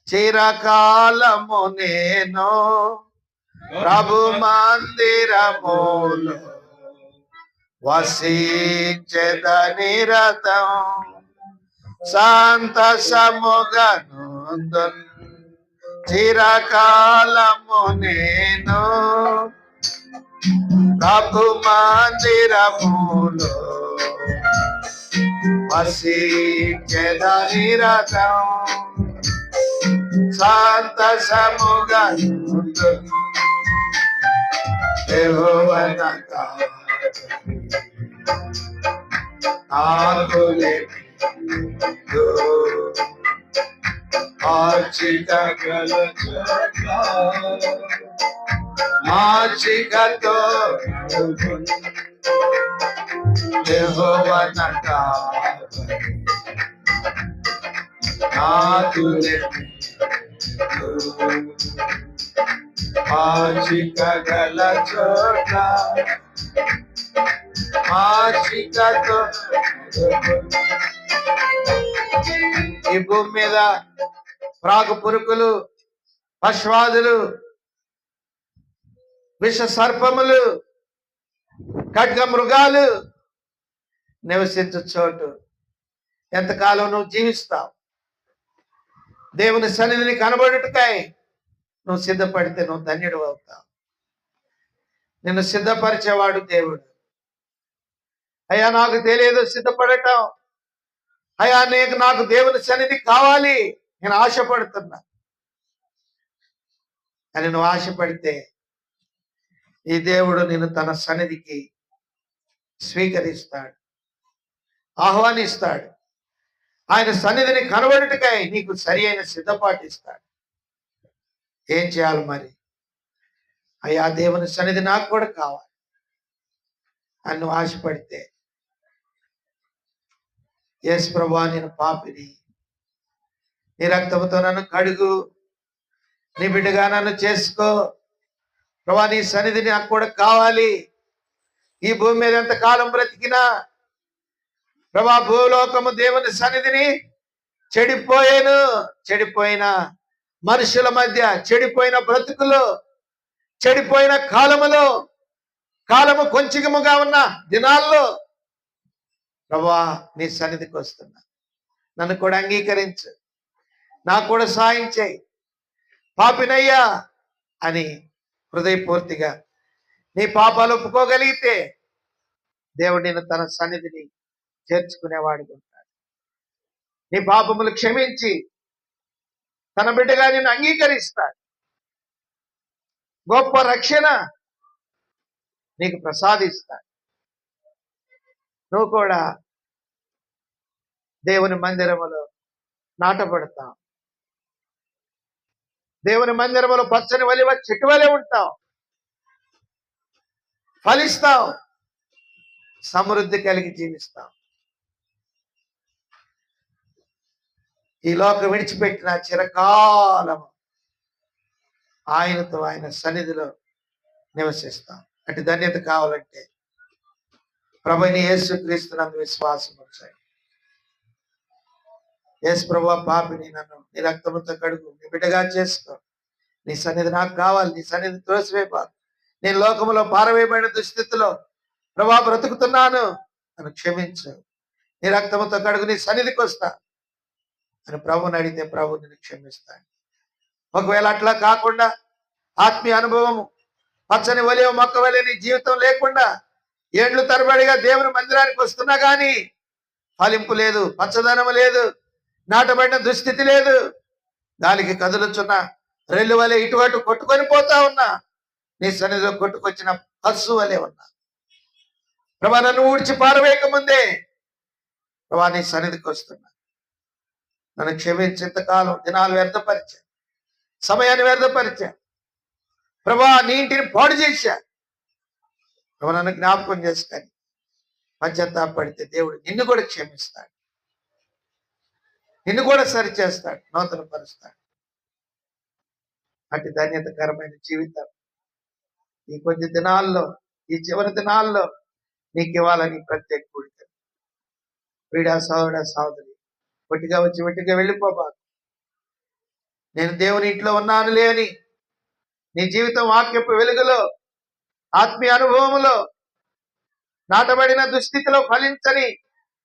చిరకాలము నేను ప్రభు మందిరములో వసించెదని రథం సంతసముగనుందున్. చిరకాలము నేను ప్రభు మందిరములో వసించెదని రథం సంతసముగనుందున్. యెహోవానగా మార్చికతో యెహోవానగా నాకు మార్చిక గల చోట మార్చికతో. ఈ భూమి మీద ప్రాకు పురుకులు, పశ్వాదులు, విష సర్పములు, ఖడ్గ మృగాలు నివసించు చోటు. ఎంతకాలం నువ్వు జీవిస్తావు? దేవుని సన్నిధిని కనబడుటకై నువ్వు సిద్ధపడితే నువ్వు ధన్యుడు అవుతావు. నిన్ను సిద్ధపరిచేవాడు దేవుడు. అయ్యా నాకు తెలియదు సిద్ధపడటం, అయ్యా నాకు దేవుని సన్నిధి కావాలి, నేను ఆశపడుతున్నా అని నువ్వు ఆశపడితే ఈ దేవుడు నిన్ను తన సన్నిధికి స్వీకరిస్తాడు, ఆహ్వానిస్తాడు. ఆయన సన్నిధిని కనబడుటకై నీకు సరి అయిన సిద్ధపాటు ఇస్తాడు. ఏం చేయాలి మరి? అయ్యా దేవుని సన్నిధి నాకు కూడా కావాలి అని నువ్వు ఆశపడితే, యేసు ప్రభువా నేను పాపిని, నీ రక్తముతో నన్ను కడుగు, నీ బిడ్డగా నన్ను చేసుకో ప్రభా. నీ సన్నిధి నాకు కూడా కావాలి. ఈ భూమి మీద ఎంత కాలం బ్రతికినా ప్రభా, భూలోకము దేవుని సన్నిధిని చెడిపోయిన మనుషుల మధ్య, చెడిపోయిన బ్రతుకులు, చెడిపోయిన కాలము కొంచెముగా ఉన్న దినాల్లో ప్రభా నీ సన్నిధికి వస్తున్నా. నన్ను కూడా అంగీకరించు, నాకు కూడా సాయం చేయి, పాపినయ్యా అని హృదయపూర్తిగా నీ పాపాలు ఒప్పుకోగలిగితే దేవుడు నిన్ను తన సన్నిధిని చేర్చుకునేవాడిగా ఉంటాడు. నీ పాపములు క్షమించి తన బిడ్డగా నిన్ను అంగీకరిస్తాడు. గొప్ప రక్షణ నీకు ప్రసాదిస్తాడు. నువ్వు కూడా దేవుని మందిరములో నాటబడతావు. దేవుని మందిరములో పచ్చని వలివ చెట్టు వలె ఉంటావు, ఫలిస్తావు, సమృద్ధి కలిగి జీవిస్తావు. ఈ లోకం విడిచిపెట్టిన చిరకాలము ఆయనతో, ఆయన సన్నిధిలో నివసిస్తాం. అటు ధన్యత కావాలంటే ప్రభుని యేసుక్రీస్తునందు విశ్వాసం వచ్చాయి. యేసు ప్రభువా, పాపిని నన్ను నీ రక్తముతో కడుగు, నీ బిడ్డగా చేసుకో. నీ సన్నిధి నాకు కావాలి. నీ సన్నిధి త్రోసివేయబాకు. నేను లోకములో పారవేయబడిన దుస్థితిలో ప్రభా బ్రతుకుతున్నాను, నన్ను క్షమించు. నీ రక్తముతో కడుగు, నీ సన్నిధికి వస్తా అని ప్రభుని అడిగితే ప్రభు నిన్ను క్షమిస్తాడు. ఒకవేళ అట్లా కాకుండా ఆత్మీయ అనుభవము పచ్చని ఒలివ మొక్క వలె నీ జీవితం లేకుండా ఏండ్లు తరబడిగా దేవుని మందిరానికి వస్తున్నా కానీ ఫలింపు లేదు, పచ్చదనము లేదు, నాటబడిన దుస్థితి లేదు, గాలికి కదులుచున్న రెల్లు వలె ఇటువటు కొట్టుకొని పోతా ఉన్నా, నీ సన్నిధిలో కొట్టుకొచ్చిన పశువు వలె ఉన్నా. ప్రభా, నన్ను ఊడ్చి పారవేయక ముందే ప్రభా నీ సన్నిధికి వస్తున్నా. నన్ను క్షమించేంతకాలం దినాలు వ్యర్థపరిచా, సమయాన్ని వ్యర్థపరిచా ప్రభా. నీ ఇంటిని పాడు చేశా ప్రభా. నన్ను జ్ఞాపకం చేసుకొని పశ్చాత్తాపడితే దేవుడు నిన్ను కూడా క్షమిస్తాడు, నిన్ను కూడా సరిచేస్తాడు, నూతన పరుస్తాడు. అటు ధన్యతకరమైన జీవితం ఈ కొద్ది దినాల్లో, ఈ చివరి దినాల్లో నీకు ఇవ్వాలని ప్రత్యేక కూడిక. వీడా సోదరుడా, సోదరి, ఒట్టిగా వచ్చి ఒట్టిగా వెళ్ళిపోబాకు. నేను దేవుని ఇంట్లో ఉన్నానులే అని నీ జీవితం వాక్యపు వెలుగులో, ఆత్మీయ అనుభవములో, నాటబడిన దుస్థితిలో, ఫలించని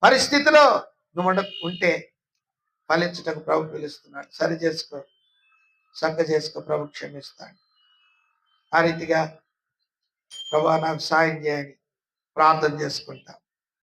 పరిస్థితిలో నువ్వు ఉంటే ఫలించుటకు ప్రభు పిలుస్తున్నాడు. సరి చేసుకో, చక్క చేసుకో, ప్రభు క్షమిస్తాడు. ఆ రీతిగా ప్రభు నాకు సాయం చేయని ప్రార్థన చేసుకుంటాం.